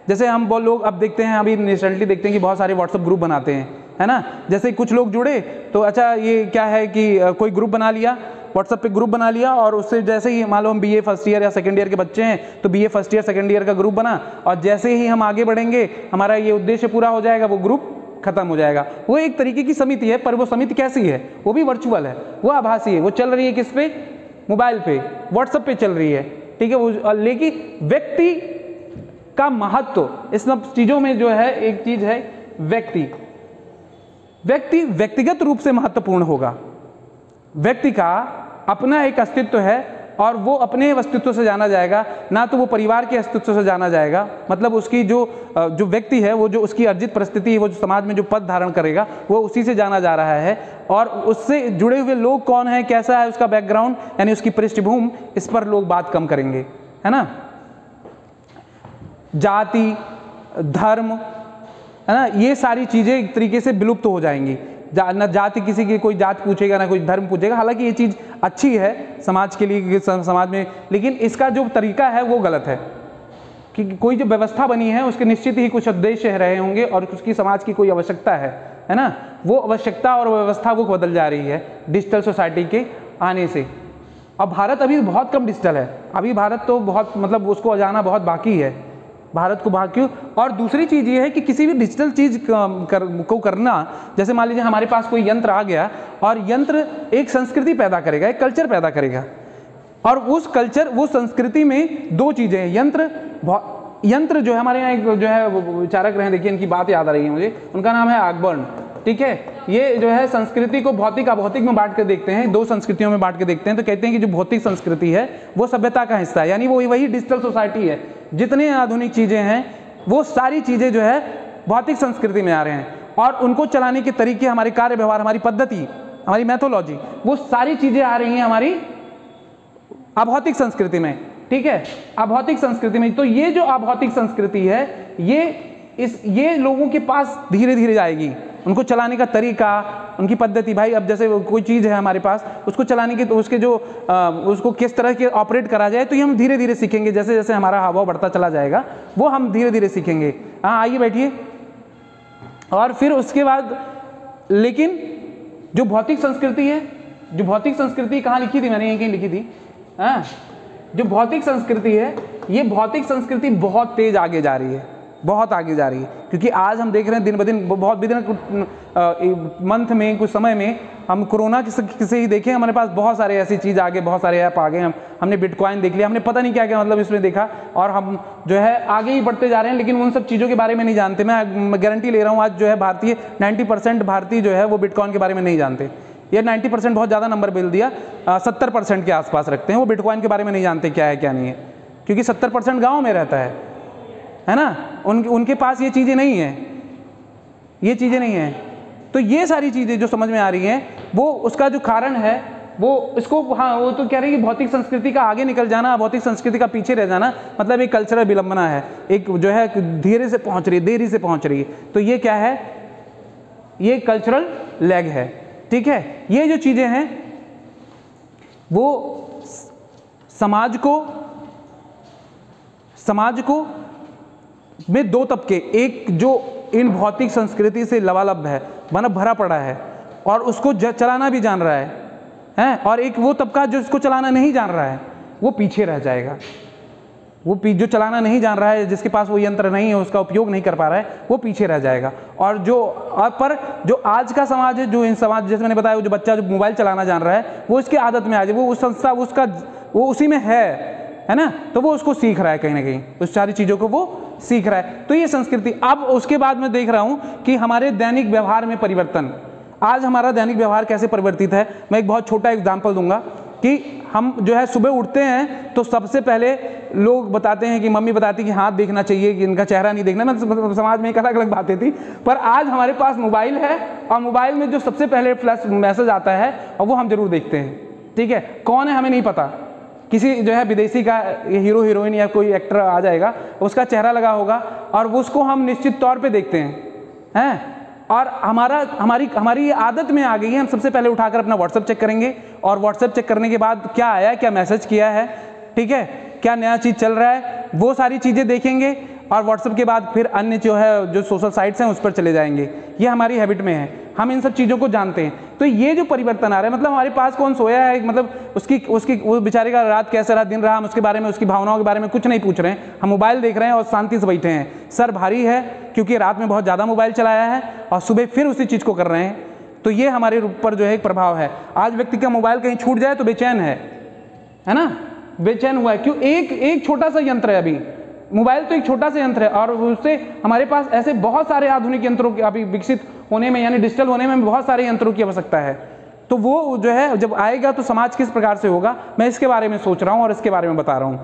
जैसे हम बहुत लोग अब देखते हैं, अभी रिसेंटली देखते हैं कि बहुत सारे व्हाट्सएप ग्रुप बनाते हैं, है ना। जैसे कुछ लोग जुड़े तो अच्छा ये क्या है कि कोई ग्रुप बना लिया, व्हाट्सएप पे ग्रुप बना लिया, और उससे जैसे ही मान लो हम बीए फर्स्ट ईयर या सेकंड ईयर के बच्चे हैं तो BA first year second year का ग्रुप बना, और जैसे ही हम आगे बढ़ेंगे हमारा ये उद्देश्य पूरा हो जाएगा, वो ग्रुप खत्म हो जाएगा। वो एक तरीके की समिति है, पर वो समिति कैसी है, वो भी वर्चुअल है, वो आभासी है, वो चल रही है किस पे, मोबाइल पे, व्हाट्सएप पे चल रही है, ठीक है वो। लेकिन व्यक्ति का महत्व इस सब चीजों में जो है, एक चीज है व्यक्ति व्यक्तिगत रूप से महत्वपूर्ण होगा। व्यक्ति का अपना एक अस्तित्व है और वो अपने अस्तित्व से जाना जाएगा, ना तो वो परिवार के अस्तित्व से जाना जाएगा। मतलब उसकी जो व्यक्ति है, वो जो उसकी अर्जित परिस्थिति है, वो जो समाज में जो पद धारण करेगा वो उसी से जाना जा रहा है, और उससे जुड़े हुए लोग कौन है, कैसा है उसका बैकग्राउंड, यानी उसकी पृष्ठभूमि, इस पर लोग बात कम करेंगे, है ना। जाति, धर्म, है ना, ये सारी चीजें एक तरीके से विलुप्त हो जाएंगी। ना जाति, किसी की कोई जात पूछेगा, ना कोई धर्म पूछेगा। हालांकि ये चीज अच्छी है समाज के लिए, समाज में, लेकिन इसका जो तरीका है वो गलत है। कि कोई जो व्यवस्था बनी है उसके निश्चित ही कुछ उद्देश्य रहे होंगे और उसकी समाज की कोई आवश्यकता है ना। वो आवश्यकता और व्यवस्था वो बदल जा रही है डिजिटल सोसाइटी के आने से। अब भारत अभी बहुत कम डिजिटल है, अभी भारत तो बहुत, मतलब उसको जाना बहुत बाकी है, भारत को बाकी। और दूसरी चीज़ ये है कि किसी भी डिजिटल चीज़ को करना, जैसे मान लीजिए हमारे पास कोई यंत्र आ गया, और यंत्र एक संस्कृति पैदा करेगा, एक कल्चर पैदा करेगा, और उस कल्चर, वो संस्कृति में दो चीज़ें हैं। यंत्र जो है हमारे यहाँ एक जो है विचारक रहे, देखिए इनकी बात याद आ रही है मुझे, उनका नाम है ऑकबर्न, ठीक है। ये जो है संस्कृति को भौतिक अभौतिक में बांट कर देखते हैं, दो संस्कृतियों में बांट के देखते हैं। तो कहते हैं कि जो भौतिक संस्कृति है वो सभ्यता का हिस्सा है, यानी वो वही डिजिटल सोसाइटी है। जितने आधुनिक चीजें हैं वो सारी चीजें जो है भौतिक संस्कृति में आ रहे हैं, और उनको चलाने के तरीके, हमारे कार्य व्यवहार, हमारी पद्धति, हमारी मैथोलॉजी, वो सारी चीजें आ रही हैं हमारी अभौतिक संस्कृति में, ठीक है, अभौतिक संस्कृति में। तो ये जो अभौतिक संस्कृति है, ये लोगों के पास धीरे धीरे जाएगी, उनको चलाने का तरीका, उनकी पद्धति। भाई अब जैसे कोई चीज़ है हमारे पास, उसको चलाने की, तो उसके जो उसको किस तरह के ऑपरेट करा जाए, तो ये हम धीरे धीरे सीखेंगे। जैसे जैसे हमारा हाव बढ़ता चला जाएगा वो हम धीरे धीरे सीखेंगे। हाँ आइए बैठिए। और फिर उसके बाद, लेकिन जो भौतिक संस्कृति है, जो भौतिक संस्कृति कहाँ लिखी थी, मैंने यहीं कहीं लिखी थी, हाँ, जो भौतिक संस्कृति है, ये भौतिक संस्कृति बहुत तेज आगे जा रही है, बहुत आगे जा रही है। क्योंकि आज हम देख रहे हैं दिन ब दिन, बहुत दिन मंथ में, कुछ समय में, हम कोरोना से ही देखें, हमारे पास बहुत सारे ऐसी चीज़ आ गए, बहुत सारे ऐप आ गए। हमने बिटकॉइन देख लिया, हमने पता नहीं क्या क्या मतलब इसमें देखा, और हम जो है आगे ही बढ़ते जा रहे हैं, लेकिन उन सब चीज़ों के बारे में नहीं जानते। मैं गारंटी ले रहा हूँ, आज जो है भारतीय 90% भारतीय जो है वो बिटकॉइन के बारे में नहीं जानते। ये 90% बहुत ज़्यादा नंबर बोल दिया, 70% के आसपास रखते हैं, वो बिटकॉइन के बारे में नहीं जानते क्या है क्या नहीं है, क्योंकि 70% गाँव में रहता है ना, उनके पास ये चीज़ें नहीं है, ये चीज़ें नहीं है। तो ये सारी चीज़ें जो समझ में आ रही हैं, वो उसका जो कारण है वो इसको, हाँ वो तो कह रहे हैं कि भौतिक संस्कृति का आगे निकल जाना, भौतिक संस्कृति का पीछे रह जाना, मतलब एक कल्चरल विलंबना है, एक जो है धीरे से पहुँच रही है, देरी से पहुँच रही है। तो ये क्या है, ये कल्चरल लैग है, ठीक है। ये जो चीज़ें हैं वो समाज को में दो तबके, एक जो इन भौतिक संस्कृति से लबालब है, मतलब भरा पड़ा है और उसको चलाना भी जान रहा है, और एक वो तबका जो इसको चलाना नहीं जान रहा है, वो पीछे रह जाएगा। वो जो चलाना नहीं जान रहा है, जिसके पास वो यंत्र नहीं है, उसका उपयोग नहीं कर पा रहा है, वो पीछे रह जाएगा। और पर जो आज का समाज है, जो इन समाज, जैसे मैंने बताया, जो बच्चा जो मोबाइल चलाना जान रहा है, वो इसकी आदत में आ जाए, वो उस संस्था उसका वो उसी में है ना, तो वो उसको सीख रहा है, कहीं ना कहीं उस सारी चीज़ों को वो सीख रहा है। तो ये संस्कृति। अब उसके बाद मैं देख रहा हूँ कि हमारे दैनिक व्यवहार में परिवर्तन, आज हमारा दैनिक व्यवहार कैसे परिवर्तित है। मैं एक बहुत छोटा एग्जाम्पल दूंगा कि हम जो है सुबह उठते हैं तो सबसे पहले लोग बताते हैं कि मम्मी बताती कि हाथ देखना चाहिए, कि इनका चेहरा नहीं देखना। मैं समाज में एक अलग अलग बातें थी, पर आज हमारे पास मोबाइल है और मोबाइल में जो सबसे पहले फ्लैश मैसेज आता है और वो हम जरूर देखते हैं, ठीक है। कौन है हमें नहीं पता, किसी जो है विदेशी का हीरो हीरोइन या कोई एक्टर आ जाएगा, उसका चेहरा लगा होगा और वो उसको हम निश्चित तौर पे देखते हैं। और हमारी आदत में आ गई है, हम सबसे पहले उठाकर अपना व्हाट्सएप चेक करेंगे और व्हाट्सएप चेक करने के बाद क्या आया, क्या मैसेज किया है, ठीक है, क्या नया चीज़ चल रहा है, वो सारी चीज़ें देखेंगे। और व्हाट्सएप के बाद फिर अन्य जो है जो सोशल साइट्स हैं उस पर चले जाएंगे। ये हमारी हैबिट में है, हम इन सब चीज़ों को जानते हैं। तो ये जो परिवर्तन आ रहा है, मतलब हमारे पास कौन सोया है, मतलब उसकी वो बेचारे का रात कैसे रहा, दिन रहा, हम उसके बारे में, उसकी भावनाओं के बारे में कुछ नहीं पूछ रहे हैं। हम मोबाइल देख रहे हैं और शांति से बैठे हैं। सर भारी है क्योंकि रात में बहुत ज़्यादा मोबाइल चलाया है और सुबह फिर उसी चीज़ को कर रहे हैं। तो ये हमारे ऊपर जो है एक प्रभाव है। आज व्यक्ति का मोबाइल कहीं छूट जाए तो बेचैन है ना, बेचैन हुआ है। क्यों? एक छोटा सा यंत्र है, अभी मोबाइल तो एक छोटा सा यंत्र है और उससे हमारे पास ऐसे बहुत सारे आधुनिक यंत्रों के अभी विकसित होने में, यानी डिजिटल होने में बहुत सारे यंत्रों की आवश्यकता है। तो वो जो है जब आएगा तो समाज किस प्रकार से होगा, मैं इसके बारे में सोच रहा हूँ और इसके बारे में बता रहा हूँ।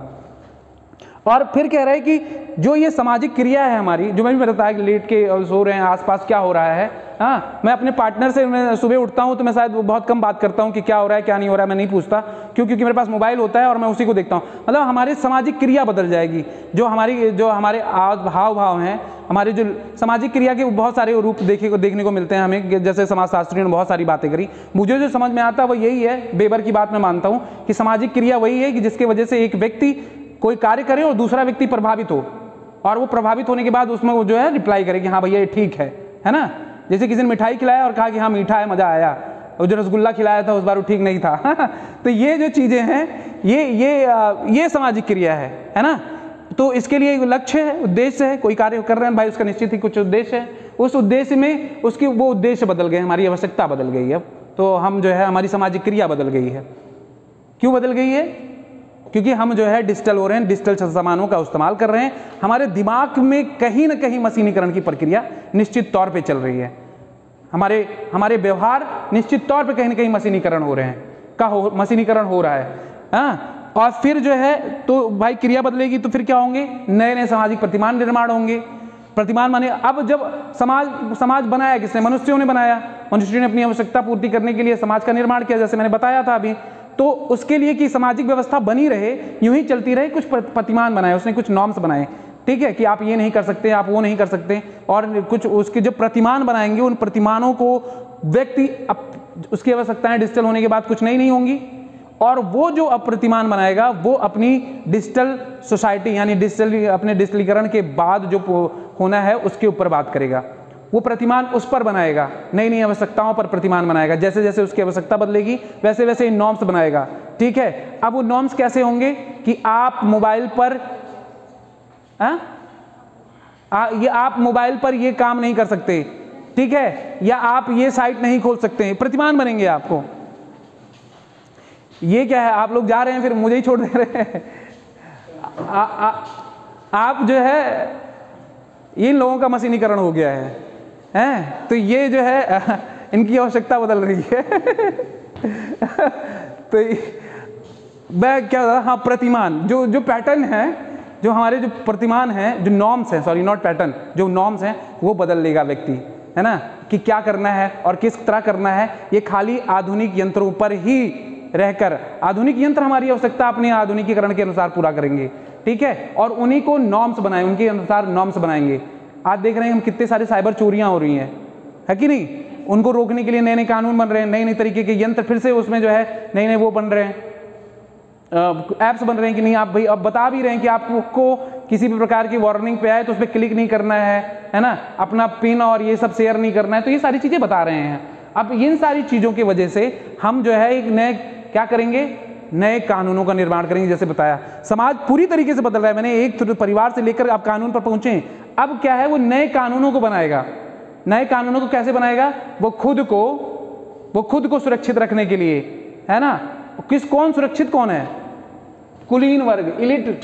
और फिर कह रहे हैं कि जो ये सामाजिक क्रिया है हमारी, जो मैं भी बताया कि लेट के सो रहे हैं, आसपास क्या हो रहा है। हाँ, मैं अपने पार्टनर से, मैं सुबह उठता हूँ तो मैं शायद बहुत कम बात करता हूँ कि क्या हो रहा है क्या नहीं हो रहा है, मैं नहीं पूछता। क्यों? क्योंकि मेरे पास मोबाइल होता है और मैं उसी को देखता हूँ। मतलब हमारी सामाजिक क्रिया बदल जाएगी। जो हमारे हाव भाव हैं, हमारी जो सामाजिक क्रिया के बहुत सारे रूप देखने को मिलते हैं हमें। जैसे समाजशास्त्रियों ने बहुत सारी बातें करी, मुझे जो समझ में आता है वो यही है, बेबर की बात मैं मानता हूँ कि सामाजिक क्रिया वही है कि जिसके वजह से एक व्यक्ति कोई कार्य करे और दूसरा व्यक्ति प्रभावित हो, और वो प्रभावित होने के बाद उसमें वो जो है रिप्लाई करे कि हाँ भैया ये ठीक है ना। जैसे किसी ने मिठाई खिलाया और कहा कि हाँ मीठा है, मज़ा आया, और जो रसगुल्ला खिलाया था उस बार वो ठीक नहीं था। तो ये जो चीज़ें हैं ये सामाजिक क्रिया है ना। तो इसके लिए एक लक्ष्य है, उद्देश्य है, कोई कार्य कर रहे हैं भाई, उसका निश्चित ही कुछ उद्देश्य है। उस उद्देश्य में उसकी वो उद्देश्य बदल गए, हमारी आवश्यकता बदल गई है। तो हम जो है हमारी सामाजिक क्रिया बदल गई है। क्यों बदल गई है? क्योंकि हम जो है डिजिटल हो रहे हैं, डिजिटल सामानों का इस्तेमाल कर रहे हैं। हमारे दिमाग में कहीं ना कहीं मशीनीकरण की प्रक्रिया निश्चित तौर पे चल रही है। हमारे व्यवहार निश्चित तौर पे कहीं ना कहीं मशीनीकरण हो रहे हैं, मशीनीकरण हो रहा है। हाँ, और फिर जो है तो भाई क्रिया बदलेगी तो फिर क्या होंगे, नए नए सामाजिक प्रतिमान निर्माण होंगे। प्रतिमान माने अब जब समाज बनाया किसने? मनुष्यों ने बनाया। मनुष्यों ने अपनी आवश्यकता पूर्ति करने के लिए समाज का निर्माण किया, जैसे मैंने बताया था अभी। तो उसके लिए कि सामाजिक व्यवस्था बनी रहे, यूं ही चलती रहे, कुछ प्रतिमान बनाए उसने, कुछ नॉर्म्स बनाए, ठीक है, कि आप ये नहीं कर सकते, आप वो नहीं कर सकते। और कुछ उसके जो प्रतिमान बनाएंगे, उन प्रतिमानों को व्यक्ति उसकी आवश्यकताएं डिजिटल होने के बाद कुछ नहीं होंगी, और वो जो प्रतिमान बनाएगा वो अपनी डिजिटल सोसाइटी यानी अपने डिजिटलीकरण के बाद जो होना है उसके ऊपर बात करेगा। वो प्रतिमान उस पर बनाएगा, नई नई आवश्यकताओं पर प्रतिमान बनाएगा। जैसे जैसे उसकी आवश्यकता बदलेगी वैसे वैसे इन नॉर्म्स बनाएगा, ठीक है। अब वो नॉर्म्स कैसे होंगे कि आप मोबाइल पर आप मोबाइल पर ये काम नहीं कर सकते, ठीक है, या आप ये साइट नहीं खोल सकते, प्रतिमान बनेंगे आपको। ये क्या है, आप लोग जा रहे हैं फिर मुझे ही छोड़ दे रहे हैं। आप जो है इन लोगों का मशीनीकरण हो गया है, तो ये जो है इनकी आवश्यकता बदल रही है। तो मैं क्या था, हाँ, प्रतिमान जो पैटर्न है, जो हमारे जो प्रतिमान हैं, जो नॉर्म्स हैं, सॉरी नॉट पैटर्न, जो नॉर्म्स हैं वो बदल लेगा व्यक्ति, है ना, कि क्या करना है और किस तरह करना है। ये खाली आधुनिक यंत्रों पर ही रहकर, आधुनिक यंत्र हमारी आवश्यकता अपने आधुनिकीकरण के अनुसार पूरा करेंगे, ठीक है, और उन्हीं को नॉर्म्स बनाए, उनके अनुसार नॉर्म्स बनाएंगे। आज देख रहे हैं हम कितने सारे साइबर चोरियां हो रही हैं, है कि नहीं। उनको रोकने के लिए नए नए कानून बन रहे हैं, नए नए तरीके के यंत्र फिर से उसमें जो है नए नए वो बन रहे हैं, ऐप्स बन रहे हैं कि नहीं। आप भाई अब बता भी रहे हैं कि आपको किसी भी प्रकार की वार्निंग पे आए तो उस पर क्लिक नहीं करना है ना, अपना पिन और ये सब शेयर नहीं करना है। तो ये सारी चीजें बता रहे हैं। अब इन सारी चीजों की वजह से हम जो है एक नए क्या करेंगे, नए कानूनों का निर्माण करेंगे। जैसे बताया, समाज पूरी तरीके से बदल रहा है। मैंने एक परिवार से लेकर आप कानून पर पहुंचे। अब क्या है, वो नए कानूनों को बनाएगा। नए कानूनों को कैसे बनाएगा? वो खुद को सुरक्षित रखने के लिए, है ना। कौन सुरक्षित कौन है? कुलीन वर्ग, इलिट।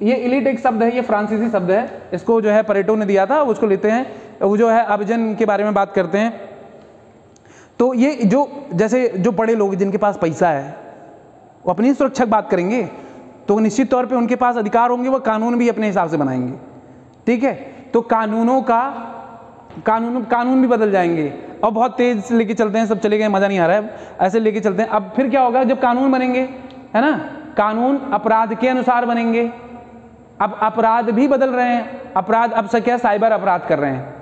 ये इलिट एक शब्द है, ये फ्रांसीसी शब्द है, इसको जो है परेटो ने दिया था, उसको लेते हैं। वो जो है अभिजन के बारे में बात करते हैं। तो ये जो बड़े लोग जिनके पास पैसा है वो अपनी सुरक्षा की बात करेंगे, तो निश्चित तौर पे उनके पास अधिकार होंगे, वो कानून भी अपने हिसाब से बनाएंगे, ठीक है। तो कानून भी बदल जाएंगे। और बहुत तेज से लेके चलते हैं, सब चले गए, मजा नहीं आ रहा है, ऐसे लेके चलते हैं। अब फिर क्या होगा, जब कानून बनेंगे, है ना, कानून अपराध के अनुसार बनेंगे। अब अपराध भी बदल रहे हैं। अपराध अब से क्या, साइबर अपराध कर रहे हैं,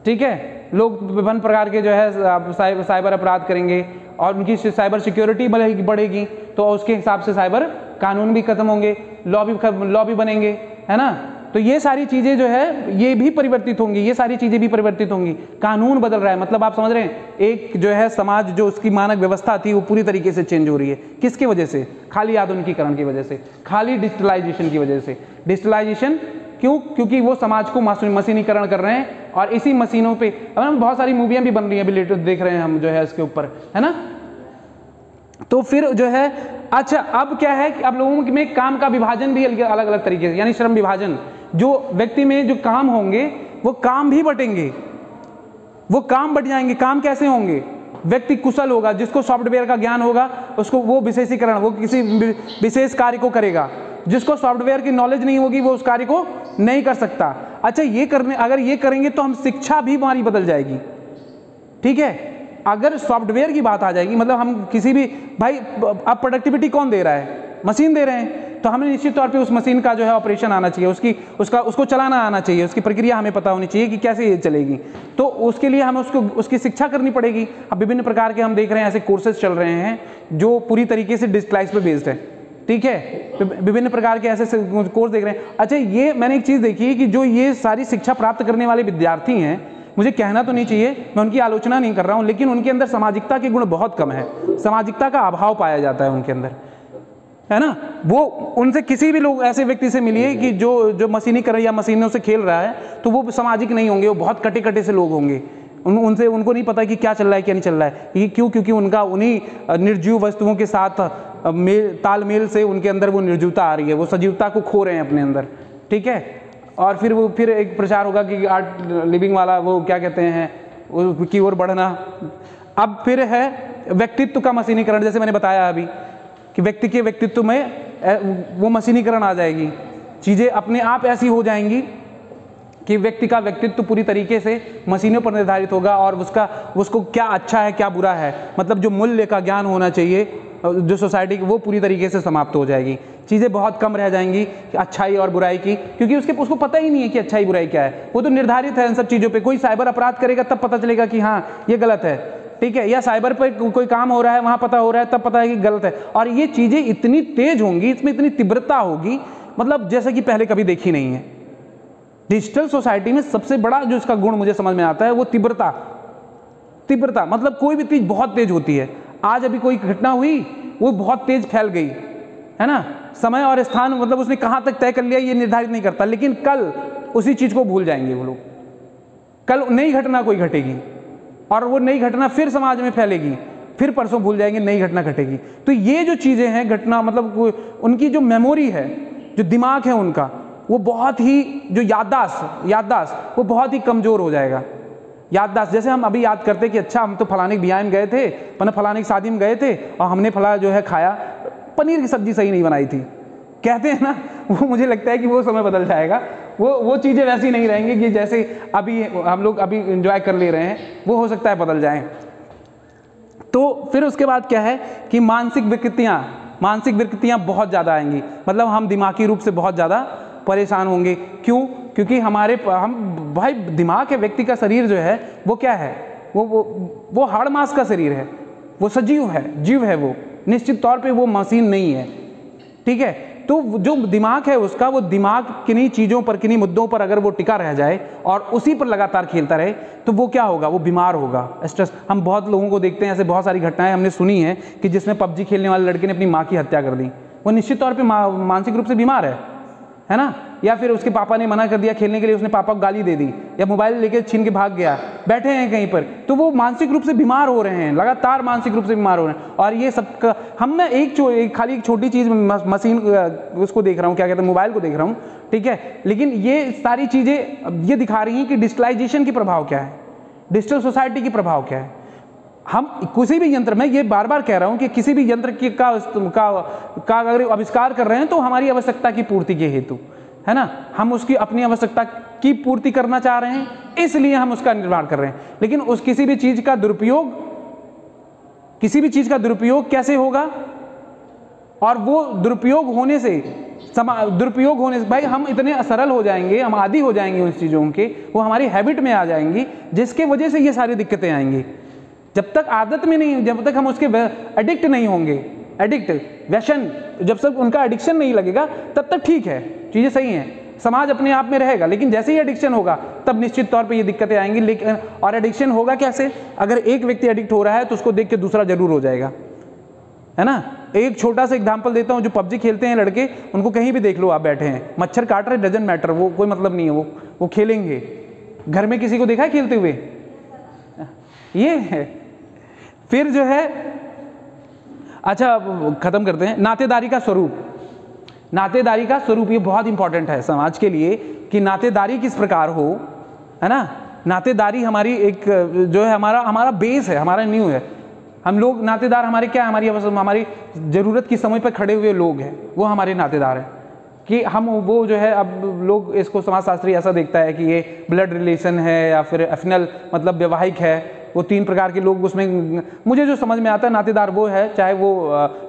ठीक है। लोग विभिन्न प्रकार के जो है साइबर अपराध करेंगे और उनकी साइबर सिक्योरिटी बढ़ेगी, तो उसके हिसाब से साइबर कानून भी खत्म होंगे, लॉ भी बनेंगे, है ना। तो ये सारी चीज़ें जो है ये भी परिवर्तित होंगी, ये सारी चीज़ें भी परिवर्तित होंगी। कानून बदल रहा है, मतलब आप समझ रहे हैं एक जो है समाज जो उसकी मानक व्यवस्था थी वो पूरी तरीके से चेंज हो रही है। किसकी वजह से? खाली आधुनिकीकरण की वजह से, खाली डिजिटलाइजेशन की वजह से। डिजिटलाइजेशन क्यों? क्योंकि वो समाज को मशीनीकरण कर रहे हैं और इसी मशीनों पे बहुत सारी मूवियाँ भी बन रही हैं, अभी लेटेस्ट देख रहे हैं हम जो है इसके ऊपर, है ना। तो फिर जो है अच्छा अब क्या है कि अब लोगों में काम का विभाजन भी अलग अलग तरीके से, यानी श्रम विभाजन, जो व्यक्ति में जो काम होंगे वो काम भी बटेंगे, वो काम बट जाएंगे। काम कैसे होंगे? व्यक्ति कुशल होगा, जिसको सॉफ्टवेयर का ज्ञान होगा उसको वो विशेषीकरण, वो किसी विशेष कार्य को करेगा। जिसको सॉफ्टवेयर की नॉलेज नहीं होगी वो उस कार्य को नहीं कर सकता। अच्छा ये करने अगर ये करेंगे तो हम शिक्षा भी हमारी बदल जाएगी, ठीक है। अगर सॉफ्टवेयर की बात आ जाएगी, मतलब हम किसी भी भाई अब प्रोडक्टिविटी कौन दे रहा है? मशीन दे रहे हैं, तो हमें निश्चित तौर पे उस मशीन का जो है ऑपरेशन आना चाहिए, उसको चलाना आना चाहिए, उसकी प्रक्रिया हमें पता होनी चाहिए कि कैसे ये चलेगी। तो उसके लिए हमें उसकी शिक्षा करनी पड़ेगी। अब विभिन्न प्रकार के हम देख रहे हैं ऐसे कोर्सेज चल रहे हैं जो पूरी तरीके से डिजिटलाइज पे बेस्ड है, ठीक है। विभिन्न प्रकार के ऐसे कोर्स देख रहे हैं। अच्छा ये मैंने एक चीज़ देखी कि जो ये सारी शिक्षा प्राप्त करने वाले विद्यार्थी हैं, मुझे कहना तो नहीं चाहिए, मैं उनकी आलोचना नहीं कर रहा हूं, लेकिन उनके अंदर सामाजिकता के गुण बहुत कम है, सामाजिकता का अभाव पाया जाता है उनके अंदर, है ना। वो उनसे किसी भी लोग ऐसे व्यक्ति से मिलिए कि जो मशीनीकरण या मशीनों से खेल रहा है, तो वो सामाजिक नहीं होंगे, वो बहुत कटे कटे से लोग होंगे। उनको नहीं पता कि क्या चल रहा है क्या नहीं चल रहा है। ये क्यों? क्योंकि उनका उन्हीं निर्जीव वस्तुओं के साथ तालमेल से उनके अंदर वो निर्जीवता आ रही है, वो सजीवता को खो रहे हैं अपने अंदर, ठीक है। और फिर एक प्रचार होगा कि आर्ट लिविंग वाला वो क्या कहते हैं की ओर बढ़ना। अब फिर है व्यक्तित्व का मशीनीकरण, जैसे मैंने बताया अभी कि व्यक्ति के व्यक्तित्व में वो मशीनीकरण आ जाएगी, चीज़ें अपने आप ऐसी हो जाएंगी कि व्यक्ति का व्यक्तित्व पूरी तरीके से मशीनों पर निर्धारित होगा और उसको क्या अच्छा है क्या बुरा है, मतलब जो मूल्य का ज्ञान होना चाहिए जो सोसाइटी की, वो पूरी तरीके से समाप्त हो जाएगी। चीज़ें बहुत कम रह जाएंगी अच्छाई और बुराई की, क्योंकि उसको पता ही नहीं है कि अच्छाई बुराई क्या है। वो तो निर्धारित है इन सब चीज़ों पे। कोई साइबर अपराध करेगा तब पता चलेगा कि हाँ ये गलत है, ठीक है, या साइबर पर कोई काम हो रहा है वहाँ पता हो रहा है तब पता है कि गलत है। और ये चीज़ें इतनी तेज होंगी, इसमें इतनी तीव्रता होगी, मतलब जैसे कि पहले कभी देखी नहीं है। डिजिटल सोसाइटी में सबसे बड़ा जो इसका गुण मुझे समझ में आता है वो तीव्रता, मतलब कोई भी चीज़ बहुत तेज होती है। आज अभी कोई घटना हुई वो बहुत तेज फैल गई, है ना। समय और स्थान मतलब उसने कहाँ तक तय कर लिया ये निर्धारित नहीं करता, लेकिन कल उसी चीज़ को भूल जाएंगे वो लोग। कल नई घटना कोई घटेगी और वो नई घटना फिर समाज में फैलेगी, फिर परसों भूल जाएंगे, नई घटना घटेगी। तो ये जो चीज़ें हैं घटना, मतलब उनकी जो मेमोरी है, जो दिमाग है उनका, वो बहुत ही जो याददाश्त वो बहुत ही कमज़ोर हो जाएगा। याददाश्त जैसे हम अभी याद करते कि अच्छा हम तो फलाने के बियाह में गए थे, फलाने की शादी में गए थे और हमने फला जो है खाया, पनीर की सब्जी सही नहीं बनाई थी, कहते हैं ना। वो मुझे लगता है कि वो समय बदल जाएगा, वो चीज़ें वैसी नहीं रहेंगी कि जैसे अभी हम लोग अभी एंजॉय कर ले रहे हैं, वो हो सकता है बदल जाएं। तो फिर उसके बाद क्या है कि मानसिक विकृतियाँ बहुत ज़्यादा आएंगी, मतलब हम दिमागी रूप से बहुत ज़्यादा परेशान होंगे। क्यों? क्योंकि हम भाई दिमाग है, व्यक्ति का शरीर जो है वो क्या है, वो हाड़ मांस का शरीर है, वो सजीव है, जीव है, वो निश्चित तौर पे वो मशीन नहीं है, ठीक है। तो जो दिमाग है उसका, वो दिमाग किन्हीं चीज़ों पर, किन्हीं मुद्दों पर अगर वो टिका रह जाए और उसी पर लगातार खेलता रहे तो वो क्या होगा, वो बीमार होगा, स्ट्रेस। हम बहुत लोगों को देखते हैं, ऐसे बहुत सारी घटनाएं हमने सुनी हैं कि जिसमें PUBG खेलने वाले लड़के ने अपनी माँ की हत्या कर दी। वो निश्चित तौर पर मानसिक रूप से बीमार है ना। या फिर उसके पापा ने मना कर दिया खेलने के लिए, उसने पापा को गाली दे दी, या मोबाइल लेके छीन के भाग गया, बैठे हैं कहीं पर, तो वो मानसिक रूप से बीमार हो रहे हैं, लगातार मानसिक रूप से बीमार हो रहे हैं। और ये सब मैं खाली एक छोटी चीज़ मशीन उसको देख रहा हूँ, क्या कहते हैं, मोबाइल को देख रहा हूँ, ठीक है, लेकिन ये सारी चीज़ें ये दिखा रही हैं कि डिजिटलाइजेशन की प्रभाव क्या है, डिजिटल सोसाइटी की प्रभाव क्या है। हम किसी भी यंत्र, मैं ये बार बार कह रहा हूँ कि किसी भी यंत्र का अगर आविष्कार कर रहे हैं तो हमारी आवश्यकता की पूर्ति के हेतु, है ना, हम उसकी अपनी आवश्यकता की पूर्ति करना चाह रहे हैं, इसलिए हम उसका निर्माण कर रहे हैं। लेकिन किसी भी चीज़ का दुरुपयोग कैसे होगा, और वो दुरुपयोग होने से भाई हम इतने सरल हो जाएंगे, हम आदी हो जाएंगे उन चीज़ों के, वो हमारी हैबिट में आ जाएंगी, जिसके वजह से ये सारी दिक्कतें आएंगी। जब तक आदत में नहीं, जब तक हम उसके एडिक्ट नहीं होंगे, व्यसन, जब तक उनका एडिक्शन नहीं लगेगा तब तक ठीक है, चीज़ें सही हैं। समाज अपने आप में रहेगा, लेकिन जैसे ही एडिक्शन होगा तब निश्चित तौर पे ये दिक्कतें आएंगी। लेकिन और एडिक्शन होगा कैसे? अगर एक व्यक्ति एडिक्ट हो रहा है तो उसको देख के दूसरा जरूर हो जाएगा, है ना। एक छोटा सा एग्जांपल देता हूँ, जो पबजी खेलते हैं लड़के, उनको कहीं भी देख लो, आप बैठे हैं, मच्छर काट रहे, डजंट मैटर, वो कोई मतलब नहीं है, वो खेलेंगे। घर में किसी को देखा है खेलते हुए? ये है। फिर जो है, अच्छा खत्म करते हैं, नातेदारी का स्वरूप। नातेदारी का स्वरूप ये बहुत इंपॉर्टेंट है समाज के लिए कि नातेदारी किस प्रकार हो, है ना। नातेदारी हमारी एक जो है हमारा बेस है, हमारा न्यू है। हम लोग नातेदार हमारे क्या है? हमारी ज़रूरत की समय पर खड़े हुए लोग हैं, वो हमारे नातेदार हैं। कि हम वो जो है, अब लोग इसको समाजशास्त्री ऐसा देखता है कि ये ब्लड रिलेशन है या फिर एफिनल मतलब वैवाहिक है, वो 3 प्रकार के लोग उसमें। मुझे जो समझ में आता है, नातेदार वो है चाहे वो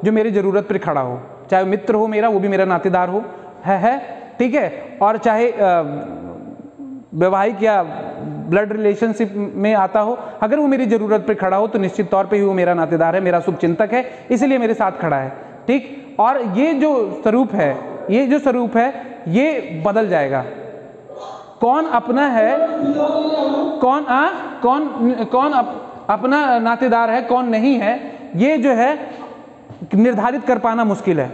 जो मेरी ज़रूरत पर खड़ा हो, चाहे मित्र हो मेरा, वो भी मेरा नातेदार हो, है ठीक है। और चाहे वैवाहिक या ब्लड रिलेशनशिप में आता हो, अगर वो मेरी ज़रूरत पर खड़ा हो तो निश्चित तौर पे ही वो मेरा नातेदार है, मेरा शुभचिंतक है, इसीलिए मेरे साथ खड़ा है, ठीक। और ये जो स्वरूप है, ये बदल जाएगा। कौन अपना है, कौन अपना नातेदार है, कौन नहीं है, ये जो है निर्धारित कर पाना मुश्किल है।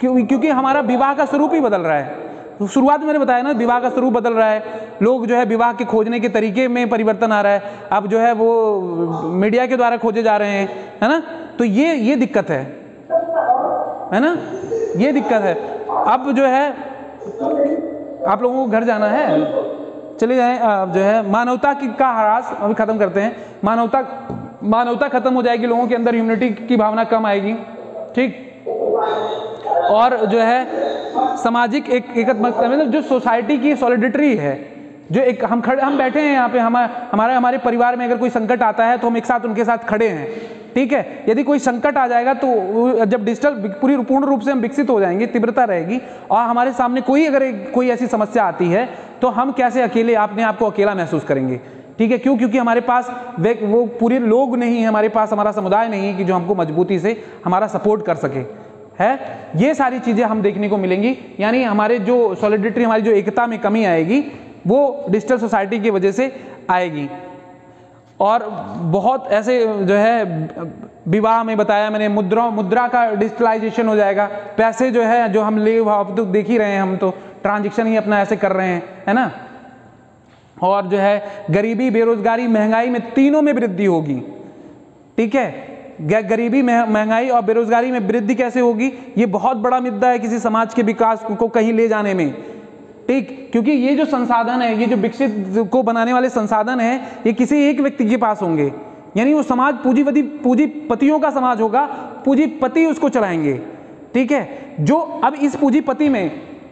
क्योंकि हमारा विवाह का स्वरूप ही बदल रहा है। शुरुआत में मैंने बताया ना, विवाह का स्वरूप बदल रहा है, लोग जो है विवाह के खोजने के तरीके में परिवर्तन आ रहा है, अब जो है वो मीडिया के द्वारा खोजे जा रहे हैं, है ना। तो ये दिक्कत है ना, ये दिक्कत है। अब जो है आप लोगों को घर जाना है, चले जाएं। अब जो है मानवता का ह्रास अभी खत्म करते हैं। मानवता खत्म हो जाएगी, लोगों के अंदर ह्यूमैनिटी की भावना कम आएगी, ठीक। और जो है सामाजिक मतलब जो सोसाइटी की सॉलिडिटी है, जो एक हम बैठे हैं यहाँ पे, हमारे परिवार में अगर कोई संकट आता है तो हम एक साथ उनके साथ खड़े हैं, ठीक है। यदि कोई संकट आ जाएगा तो जब डिजिटल पूर्ण रूप से हम विकसित हो जाएंगे, तीव्रता रहेगी, और हमारे सामने कोई ऐसी समस्या आती है तो हम कैसे अकेले अपने आप को अकेला महसूस करेंगे, ठीक है। क्योंकि हमारे पास वो पूरे लोग नहीं है, हमारे पास हमारा समुदाय नहीं है कि जो हमको मजबूती से हमारा सपोर्ट कर सके, है। ये सारी चीज़ें हम देखने को मिलेंगी, यानी हमारे जो सॉलिडिटी, हमारी जो एकता में कमी आएगी, वो डिजिटल सोसाइटी की वजह से आएगी। और बहुत ऐसे जो है विवाह में बताया मैंने, मुद्रा का डिजिटलाइजेशन हो जाएगा। पैसे जो है जो हम अब तो देख ही रहे हैं, हम तो ट्रांजेक्शन ही अपना ऐसे कर रहे हैं, है ना। और जो है गरीबी, बेरोजगारी, महंगाई में, तीनों में वृद्धि होगी, ठीक है। गरीबी, महंगाई और बेरोजगारी में वृद्धि कैसे होगी? ये बहुत बड़ा मुद्दा है किसी समाज के विकास को कहीं ले जाने में, ठीक। क्योंकि ये जो संसाधन है, ये जो विकसित को बनाने वाले संसाधन है, ये किसी एक व्यक्ति के पास होंगे, यानी वो समाज पूंजीपतियों का समाज होगा, पूंजीपति उसको चलाएंगे, ठीक है। जो अब इस पूंजीपति में,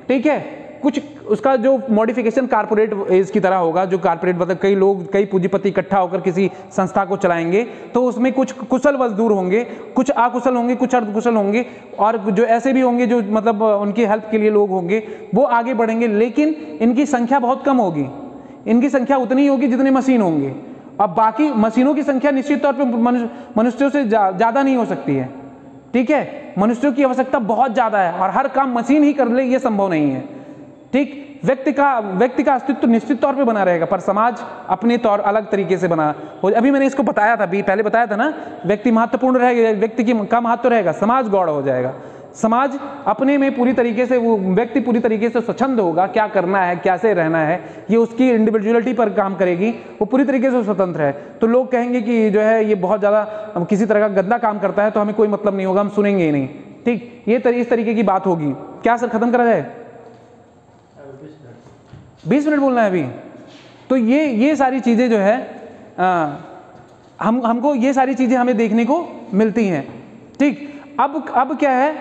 ठीक है, कुछ उसका जो मॉडिफिकेशन कारपोरेट एज की तरह होगा, जो कारपोरेट मतलब कई पूंजीपति इकट्ठा होकर किसी संस्था को चलाएंगे, तो उसमें कुछ कुशल मजदूर होंगे, कुछ अकुशल होंगे, कुछ अर्धकुशल होंगे, और जो ऐसे भी होंगे जो मतलब उनकी हेल्प के लिए लोग होंगे, वो आगे बढ़ेंगे। लेकिन इनकी संख्या बहुत कम होगी, इनकी संख्या उतनी ही होगी जितने मशीन होंगे। अब बाकी मशीनों की संख्या निश्चित तौर पर मनुष्यों से ज़्यादा नहीं हो सकती है, ठीक है। मनुष्यों की आवश्यकता बहुत ज़्यादा है, और हर काम मशीन ही कर ले ये संभव नहीं है, ठीक। व्यक्ति का अस्तित्व निश्चित तौर पे बना रहेगा, पर समाज अपने तौर अलग तरीके से बना हो। अभी मैंने इसको बताया था, पहले बताया था ना, व्यक्ति महत्वपूर्ण रहेगा, व्यक्ति का महत्व रहेगा, समाज गौड़ हो जाएगा। समाज अपने में पूरी तरीके से, वो व्यक्ति पूरी तरीके से स्वच्छंद होगा, क्या करना है, कैसे रहना है, ये उसकी इंडिविजुअलिटी पर काम करेगी, वो पूरी तरीके से स्वतंत्र है। तो लोग कहेंगे कि जो है ये बहुत ज़्यादा किसी तरह का गंदा काम करता है तो हमें कोई मतलब नहीं होगा, हम सुनेंगे ही नहीं, ठीक। ये इस तरीके की बात होगी। क्या सर खत्म करा जाए? 20 मिनट बोलना है अभी। तो ये सारी चीज़ें जो है हमको ये सारी चीज़ें हमें देखने को मिलती हैं, ठीक। अब क्या है,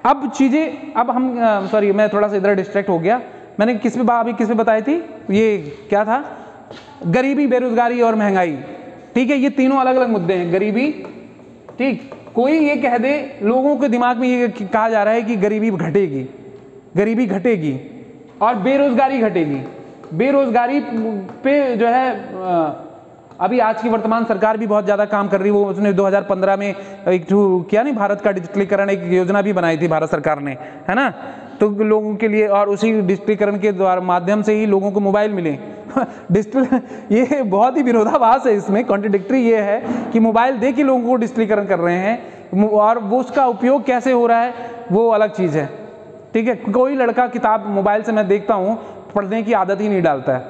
अब हम सॉरी मैं थोड़ा सा इधर डिस्ट्रैक्ट हो गया। मैंने अभी किस पे बताई थी, ये क्या था, गरीबी, बेरोजगारी और महंगाई, ठीक है। ये तीनों अलग अलग मुद्दे हैं। गरीबी, ठीक, कोई ये कह दे, लोगों के दिमाग में ये कहा जा रहा है कि गरीबी घटेगी और बेरोजगारी घटेगी। बेरोजगारी पे जो है अभी आज की वर्तमान सरकार भी बहुत ज़्यादा काम कर रही है। वो उसने 2015 में एक किया नहीं, भारत का डिजिटलीकरण एक योजना भी बनाई थी भारत सरकार ने, है ना। तो लोगों के लिए, और उसी डिजिटलीकरण के द्वारा माध्यम से ही लोगों को मोबाइल मिले। डिजिटल, ये बहुत ही विरोधाभास है इसमें, कॉन्ट्रडिक्टरी ये है कि मोबाइल दे के लोगों को डिजिटलीकरण कर रहे हैं और वो उसका उपयोग कैसे हो रहा है वो अलग चीज़ है। ठीक है, कोई लड़का किताब मोबाइल से मैं देखता हूँ पढ़ने की आदत ही नहीं डालता है।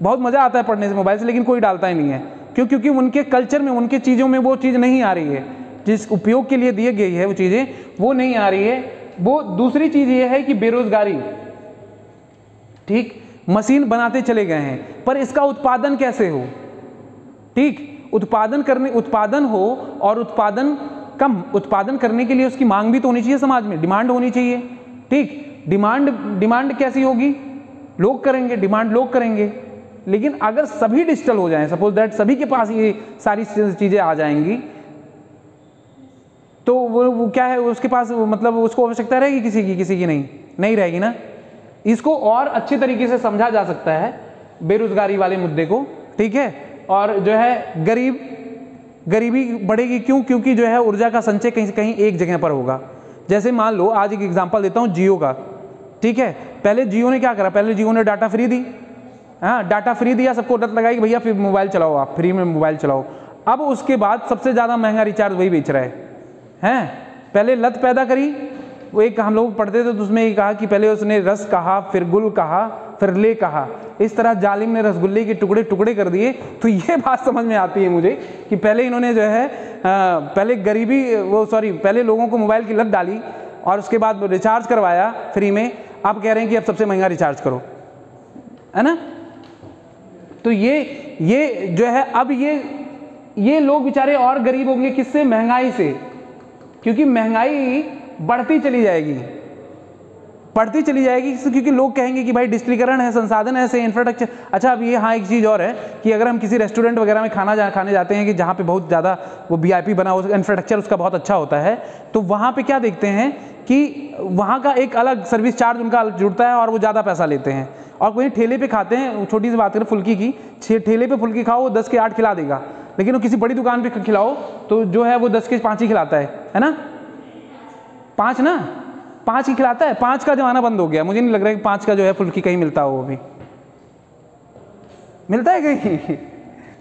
बहुत मज़ा आता है पढ़ने से मोबाइल से, लेकिन कोई डालता ही नहीं है। क्यों? क्योंकि उनके कल्चर में, उनके चीज़ों में वो चीज़ नहीं आ रही है, जिस उपयोग के लिए दी गई है वो चीज़ें वो नहीं आ रही है। वो दूसरी चीज़ ये है कि बेरोजगारी, ठीक, मशीन बनाते चले गए हैं पर इसका उत्पादन कैसे हो? ठीक, उत्पादन हो और उत्पादन करने के लिए उसकी मांग भी तो होनी चाहिए, समाज में डिमांड होनी चाहिए। ठीक, डिमांड कैसी होगी? लोग करेंगे, डिमांड लोग करेंगे। लेकिन अगर सभी डिजिटल हो जाएं, सपोज दैट सभी के पास ये सारी चीज़ें आ जाएंगी, तो वो क्या है, उसके पास मतलब उसको आवश्यकता रहेगी किसी की नहीं रहेगी ना। इसको और अच्छे तरीके से समझा जा सकता है बेरोजगारी वाले मुद्दे को। ठीक है, और जो है गरीबी बढ़ेगी। क्यों? क्योंकि जो है ऊर्जा का संचय कहीं एक जगह पर होगा। जैसे मान लो, आज एक एग्जांपल देता हूँ जियो का। ठीक है, पहले जियो ने क्या करा? पहले जियो ने डाटा फ्री दी, हाँ, डाटा फ्री दिया, सबको लत लगाई कि भैया फिर मोबाइल चलाओ, आप फ्री में मोबाइल चलाओ। अब उसके बाद सबसे ज़्यादा महंगा रिचार्ज वही बेच रहा है। पहले लत पैदा करी, वो एक हम लोग पढ़ते थे तो उसमें ये कहा कि पहले उसने रस कहा, फिर गुल कहा, फिर ले कहा, इस तरह जालिम ने रसगुल्ले के टुकड़े टुकड़े कर दिए। तो ये बात समझ में आती है मुझे कि पहले इन्होंने जो है पहले लोगों को मोबाइल की लत डाली और उसके बाद रिचार्ज करवाया फ्री में। अब कह रहे हैं कि अब सबसे महंगा रिचार्ज करो, है ना। तो ये जो है, अब ये लोग बेचारे और गरीब होंगे। किससे? महंगाई से, क्योंकि महंगाई बढ़ती चली जाएगी, क्योंकि लोग कहेंगे कि भाई डिजिटलीकरण है, संसाधन ऐसे, इंफ्रास्ट्रक्चर। अच्छा, अब ये हाँ एक चीज़ और है कि अगर हम किसी रेस्टोरेंट वगैरह में खाने जाते हैं कि जहाँ पे बहुत ज़्यादा वो VIP बना हो, इंफ्रास्ट्रक्चर उसका बहुत अच्छा होता है, तो वहाँ पे क्या देखते हैं कि वहाँ का एक अलग सर्विस चार्ज उनका जुड़ता है और वो ज़्यादा पैसा लेते हैं। और कोई ठेले पे खाते हैं, छोटी सी बात करें फुल्की की, 6 ठेले पे फुल्की खाओ वो 10 के 8 खिला देगा, लेकिन वो किसी बड़ी दुकान पे खिलाओ तो जो है वो 10 के 5 ही खिलाता है ना। 5 ही खिलाता है। 5 का जमाना बंद हो गया, मुझे नहीं लग रहा है कि 5 का जो है फुल्की कहीं मिलता हो। वो भी मिलता है कहीं?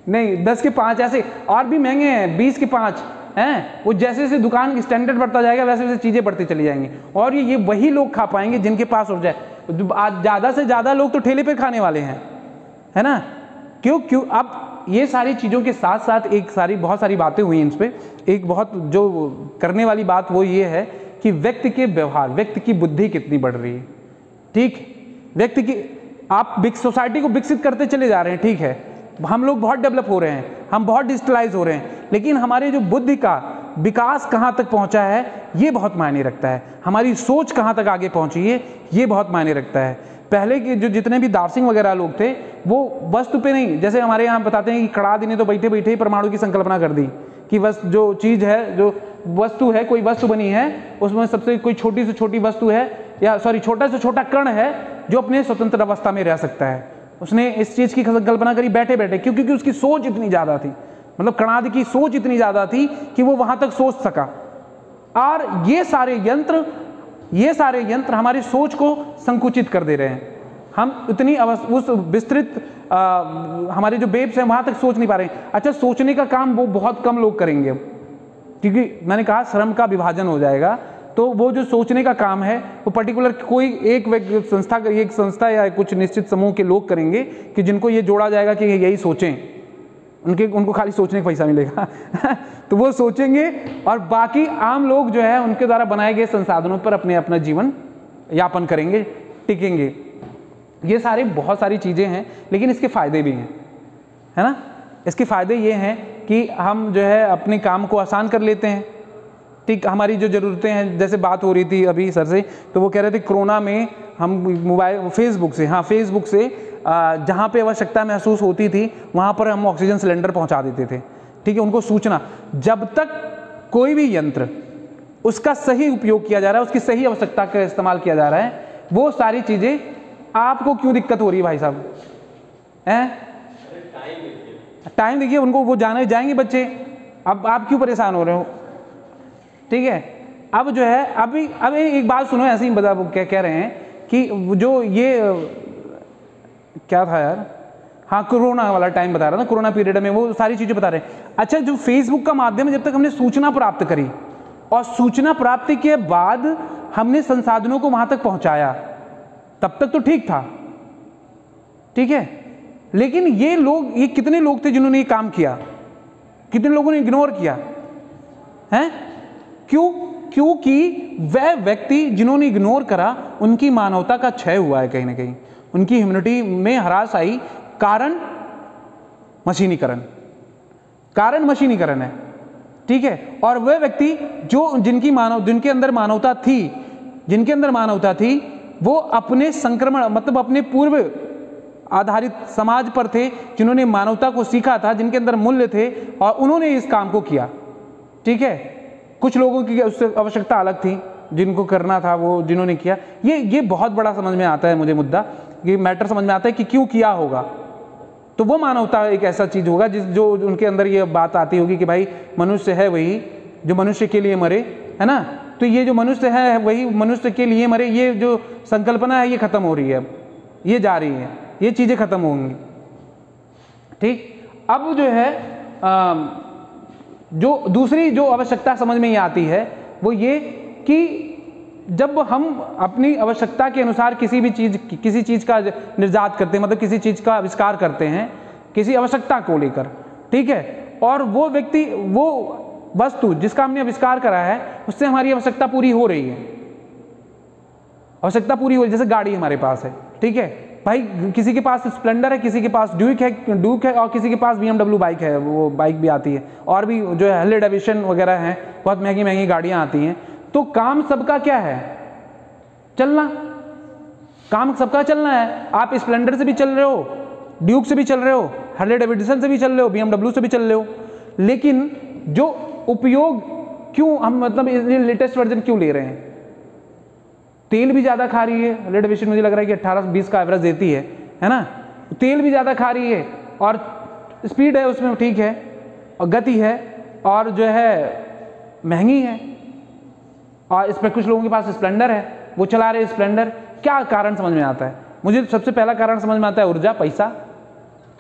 नहीं, 10 के 5 ऐसे, और भी महंगे हैं 20 के 5 हैं। वो जैसे जैसे दुकान की स्टैंडर्ड बढ़ता जाएगा वैसे वैसे चीज़ें बढ़ती चली जाएंगी, और ये वही लोग खा पाएंगे जिनके पास हो जाए। आज ज़्यादा से ज़्यादा लोग तो ठेले पे खाने वाले हैं, है ना। क्यों? अब ये सारी चीज़ों के साथ साथ बहुत सारी बातें हुई इन पर। एक बहुत जो करने वाली बात वो ये है कि व्यक्ति के व्यवहार, व्यक्ति की बुद्धि कितनी बढ़ रही है। ठीक, व्यक्ति की, आप सोसाइटी को विकसित करते चले जा रहे हैं, ठीक है, हम लोग बहुत डेवलप हो रहे हैं, हम बहुत डिजिटलाइज हो रहे हैं, लेकिन हमारे जो बुद्धि का विकास कहाँ तक पहुँचा है ये बहुत मायने रखता है। हमारी सोच कहाँ तक आगे पहुँची है ये बहुत मायने रखता है। पहले के जो जितने भी दार्शनिक वगैरह लोग थे वो वस्तु पे नहीं, जैसे हमारे यहाँ बताते हैं कि कड़ाद ने तो बैठे बैठे ही परमाणु की संकल्पना कर दी कि बस जो चीज़ है, जो वस्तु है, कोई वस्तु बनी है उसमें सबसे कोई छोटी से छोटी वस्तु है, या छोटा से छोटा कण है जो अपने स्वतंत्र अवस्था में रह सकता है। उसने इस चीज़ की संकल्पना करी बैठे बैठे, क्योंकि उसकी सोच इतनी ज़्यादा थी, मतलब कणाद की सोच इतनी ज़्यादा थी कि वो वहाँ तक सोच सका। और ये सारे यंत्र हमारी सोच को संकुचित कर दे रहे हैं। हम इतनी उस विस्तृत हमारे जो वेब्स हैं वहाँ तक सोच नहीं पा रहे हैं। अच्छा, सोचने का काम वो बहुत कम लोग करेंगे, क्योंकि मैंने कहा श्रम का विभाजन हो जाएगा, तो वो जो सोचने का काम है वो पर्टिकुलर कोई एक संस्था या कुछ निश्चित समूह के लोग करेंगे कि जिनको ये जोड़ा जाएगा कि यही सोचें, उनको खाली सोचने का पैसा मिलेगा तो वो सोचेंगे, और बाकी आम लोग जो है उनके द्वारा बनाए गए संसाधनों पर अपना जीवन यापन करेंगे, टिकेंगे। ये सारे बहुत सारी चीज़ें हैं, लेकिन इसके फ़ायदे भी हैं, है ना। इसके फ़ायदे ये हैं कि हम जो है अपने काम को आसान कर लेते हैं। ठीक, हमारी जो ज़रूरतें हैं, जैसे बात हो रही थी अभी सर से, तो वो कह रहे थे कोरोना में हम फेसबुक से जहाँ पे आवश्यकता महसूस होती थी वहाँ पर हम ऑक्सीजन सिलेंडर पहुँचा देते थे। ठीक है, उनको सूचना, जब तक कोई भी यंत्र उसका सही उपयोग किया जा रहा है, उसकी सही आवश्यकता का इस्तेमाल किया जा रहा है, वो सारी चीज़ें, आपको क्यों दिक्कत हो रही है भाई साहब? टाइम देखिए, उनको वो जाएंगे बच्चे, अब आप क्यों परेशान हो रहे हो? ठीक है, अब जो है अब एक बात सुनो, ऐसे ही बता क्या कह रहे हैं कि जो ये क्या था यार, हाँ कोरोना वाला टाइम बता रहा था, कोरोना पीरियड में वो सारी चीज़ें बता रहे हैं। अच्छा, जो फेसबुक का माध्यम है, जब तक हमने सूचना प्राप्त करी और सूचना प्राप्ति के बाद हमने संसाधनों को वहां तक पहुंचाया, तब तक तो ठीक था, ठीक है। लेकिन ये कितने लोग थे जिन्होंने ये काम किया, कितने लोगों ने इग्नोर किया है? क्योंकि वह व्यक्ति जिन्होंने इग्नोर करा, उनकी मानवता का क्षय हुआ है, कहीं ना कहीं उनकी ह्यूमैनिटी में हरास आई। कारण मशीनीकरण है, ठीक है। और वह व्यक्ति जिनके अंदर मानवता थी, वो अपने संक्रमण मतलब अपने पूर्व आधारित समाज पर थे, जिन्होंने मानवता को सीखा था, जिनके अंदर मूल्य थे, और उन्होंने इस काम को किया, ठीक है। कुछ लोगों की उससे आवश्यकता अलग थी, जिनको करना था वो जिन्होंने किया। ये बहुत बड़ा समझ में आता है मुझे मुद्दा, ये मैटर समझ में आता है कि क्यों किया होगा। तो वो मानवता एक ऐसा चीज होगा जो उनके अंदर ये बात आती होगी कि भाई मनुष्य है वही जो मनुष्य के लिए मरे, है ना। तो ये जो मनुष्य है वही मनुष्य के लिए मरे, ये जो संकल्पना है ये खत्म हो रही है, ये जा रही है, ये चीजें खत्म होंगी, ठीक। अब जो है जो दूसरी जो आवश्यकता समझ में ये आती है वो ये कि जब हम अपनी आवश्यकता के अनुसार किसी चीज का निर्जात करते हैं, मतलब किसी चीज का आविष्कार करते हैं किसी आवश्यकता को लेकर, ठीक है। और वो व्यक्ति, वो वस्तु जिसका हमने आविष्कार करा है, उससे हमारी आवश्यकता पूरी हो रही है, आवश्यकता पूरी हो रही है। जैसे गाड़ी हमारे पास है, ठीक है भाई, किसी के पास स्प्लेंडर है, किसी के पास ड्यूक है और किसी के पास BMW बाइक है, वो बाइक भी आती है, और भी जो है हार्ले डेविडसन वगैरह हैं, बहुत महंगी महंगी गाड़ियां आती हैं। तो काम सबका क्या है? चलना। काम सबका चलना है। आप स्प्लेंडर से भी चल रहे हो, ड्यूक से भी चल रहे हो, हार्ले डेविडसन से भी चल रहे हो, BMW से भी चल रहे हो, लेकिन जो उपयोग क्यों हम मतलब लेटेस्ट वर्जन क्यों ले रहे हैं? तेल भी ज़्यादा खा रही है हार्ले डेविडसन, मुझे लग रहा है कि 18-20 का एवरेज देती है ना। तेल भी ज़्यादा खा रही है और स्पीड है उसमें, ठीक है, और गति है, और जो है महंगी है। और इस पर कुछ लोगों के पास स्प्लेंडर है, वो चला रहे स्प्लेंडर। क्या कारण समझ में आता है? मुझे सबसे पहला कारण समझ में आता है ऊर्जा, पैसा,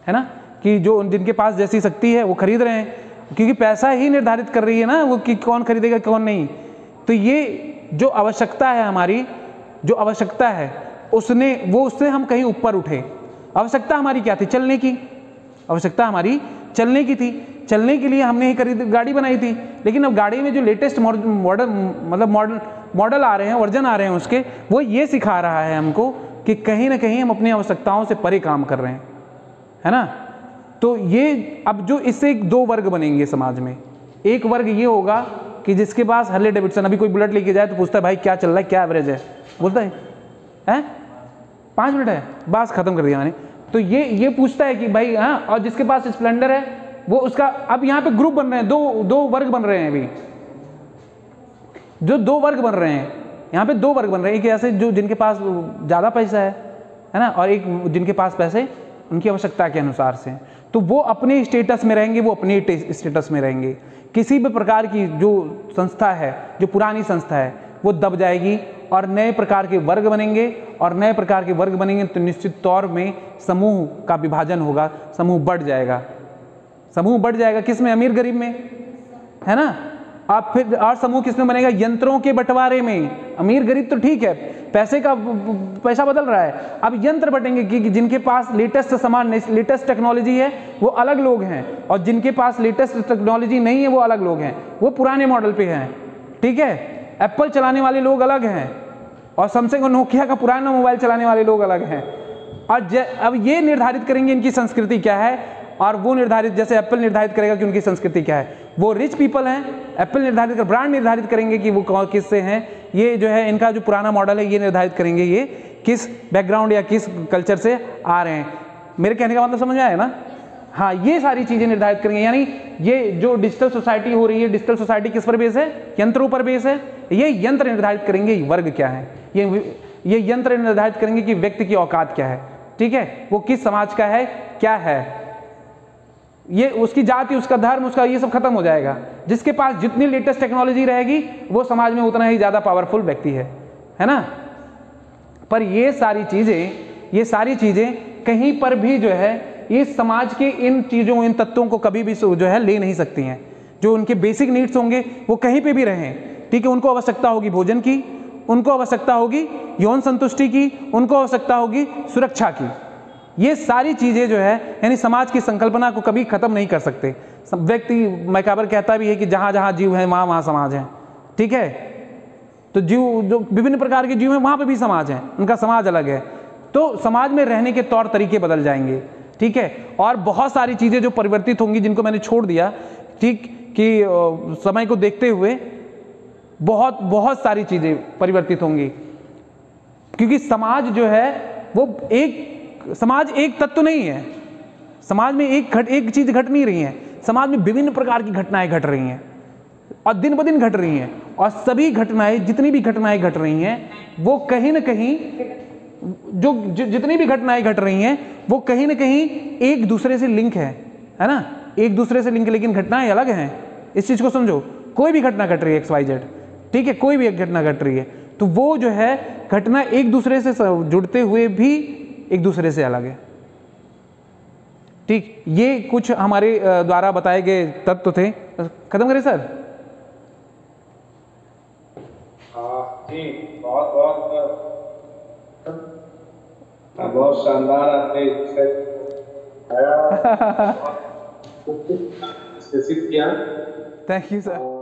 है ना, कि जो जिनके पास जैसी शक्ति है वो खरीद रहे हैं, क्योंकि पैसा ही निर्धारित कर रही है ना वो कि कौन खरीदेगा कौन नहीं। तो ये जो आवश्यकता है हमारी, जो आवश्यकता है उससे हम कहीं ऊपर उठे। आवश्यकता हमारी क्या थी? चलने की। आवश्यकता हमारी चलने की थी, चलने के लिए हमने ही गाड़ी बनाई थी। लेकिन अब गाड़ी में जो लेटेस्ट मॉडल आ रहे हैं, वर्जन आ रहे हैं उसके, वो ये सिखा रहा है हमको कि कहीं ना कहीं हम अपनी आवश्यकताओं से परे काम कर रहे हैं, है ना। तो ये अब जो इससे 2 वर्ग बनेंगे समाज में। एक वर्ग ये होगा कि जिसके पास हार्ले डेविडसन, अभी कोई बुलेट लेके जाए तो पूछता है भाई क्या चल रहा है, क्या एवरेज है, बोलता है 5 मिनट है, बस खत्म कर दिया मैंने। तो ये पूछता है कि भाई हाँ, और जिसके पास स्प्लेंडर है वो उसका, अब यहाँ पे ग्रुप बन रहे हैं, दो वर्ग बन रहे हैं अभी, जो 2 वर्ग बन रहे हैं यहाँ पे, 2 वर्ग बन रहे हैं। एक ऐसे जो जिनके पास ज़्यादा पैसा है ना, और एक जिनके पास पैसे उनकी आवश्यकता के अनुसार से। तो वो अपने स्टेटस में रहेंगे, वो अपने स्टेटस में रहेंगे। किसी भी प्रकार की जो संस्था है, जो पुरानी संस्था है, वो दब जाएगी और नए प्रकार के वर्ग बनेंगे, और नए प्रकार के वर्ग बनेंगे तो निश्चित तौर में समूह का विभाजन होगा, समूह बढ़ जाएगा। समूह बढ़ जाएगा किस में? अमीर गरीब में, है ना। आप फिर और समूह किस में बनेगा? यंत्रों के बंटवारे में। अमीर गरीब तो ठीक है, पैसा बदल रहा है, अब यंत्र बटेंगे कि जिनके पास लेटेस्ट सामान, लेटेस्ट टेक्नोलॉजी है वो अलग लोग हैं, और जिनके पास लेटेस्ट टेक्नोलॉजी नहीं है वो अलग लोग हैं, वो पुराने मॉडल पे हैं, ठीक है। एप्पल चलाने वाले लोग अलग हैं, और सैमसंग और नोकिया का पुराना मोबाइल चलाने वाले लोग अलग हैं। और अब ये निर्धारित करेंगे इनकी संस्कृति क्या है, और वो निर्धारित, जैसे एप्पल निर्धारित करेगा कि उनकी संस्कृति क्या है। वो रिच पीपल हैं, एप्पल निर्धारित कर, ब्रांड निर्धारित करेंगे कि वो किससे हैं, ये जो है इनका जो पुराना मॉडल है ये निर्धारित करेंगे ये किस बैकग्राउंड या किस कल्चर से आ रहे हैं। मेरे कहने का मतलब समझ आया ना? हाँ, ये सारी चीजें निर्धारित करेंगे। यानी ये जो डिजिटल सोसाइटी हो रही है, डिजिटल सोसाइटी किस पर बेस है? यंत्रों पर बेस है। ये यंत्र निर्धारित करेंगे वर्ग क्या है, ये यंत्र निर्धारित करेंगे कि व्यक्ति की औकात क्या है, ठीक है, वो किस समाज का है, क्या है। ये उसकी जाति, उसका धर्म, उसका ये सब खत्म हो जाएगा। जिसके पास जितनी लेटेस्ट टेक्नोलॉजी रहेगी वो समाज में उतना ही ज़्यादा पावरफुल व्यक्ति है ना। पर ये सारी चीज़ें कहीं पर भी जो है ये समाज के इन चीज़ों, इन तत्वों को कभी भी जो है ले नहीं सकती हैं। जो उनके बेसिक नीड्स होंगे वो कहीं पे भी रहें, ठीक है। उनको आवश्यकता होगी भोजन की, उनको आवश्यकता होगी यौन संतुष्टि की, उनको आवश्यकता होगी सुरक्षा की। ये सारी चीज़ें जो है यानी समाज की संकल्पना को कभी खत्म नहीं कर सकते। व्यक्ति मैकाबर कहता भी है कि जहाँ जहाँ जीव है वहाँ वहाँ समाज है, ठीक है। तो जीव, जो विभिन्न प्रकार के जीव हैं वहाँ पे भी समाज है, उनका समाज अलग है। तो समाज में रहने के तौर तरीके बदल जाएंगे, ठीक है। और बहुत सारी चीज़ें जो परिवर्तित होंगी, जिनको मैंने छोड़ दिया, ठीक, कि समय को देखते हुए बहुत सारी चीज़ें परिवर्तित होंगी। क्योंकि समाज जो है वो समाज एक तत्व नहीं है। समाज में एक चीज़ घट नहीं रही है, समाज में विभिन्न प्रकार की घटनाएं घट रही हैं और दिन ब दिन घट रही हैं। और सभी घटनाएं, जितनी भी घटनाएं घट रही हैं वो कहीं ना कहीं, जितनी भी घटनाएं घट रही हैं वो कहीं ना कहीं एक दूसरे से लिंक है ना, एक दूसरे से लिंक, लेकिन घटनाएं अलग हैं। इस चीज़ को समझो। कोई भी घटना घट रही है XYZ, ठीक है, कोई भी एक घटना घट रही है, तो वो जो है घटना एक दूसरे से जुड़ते हुए भी एक दूसरे से अलग है, ठीक। ये कुछ हमारे द्वारा बताए गए तत्व थे। खत्म करें सर? जी, बहुत शानदार आपने किया। Thank you sir.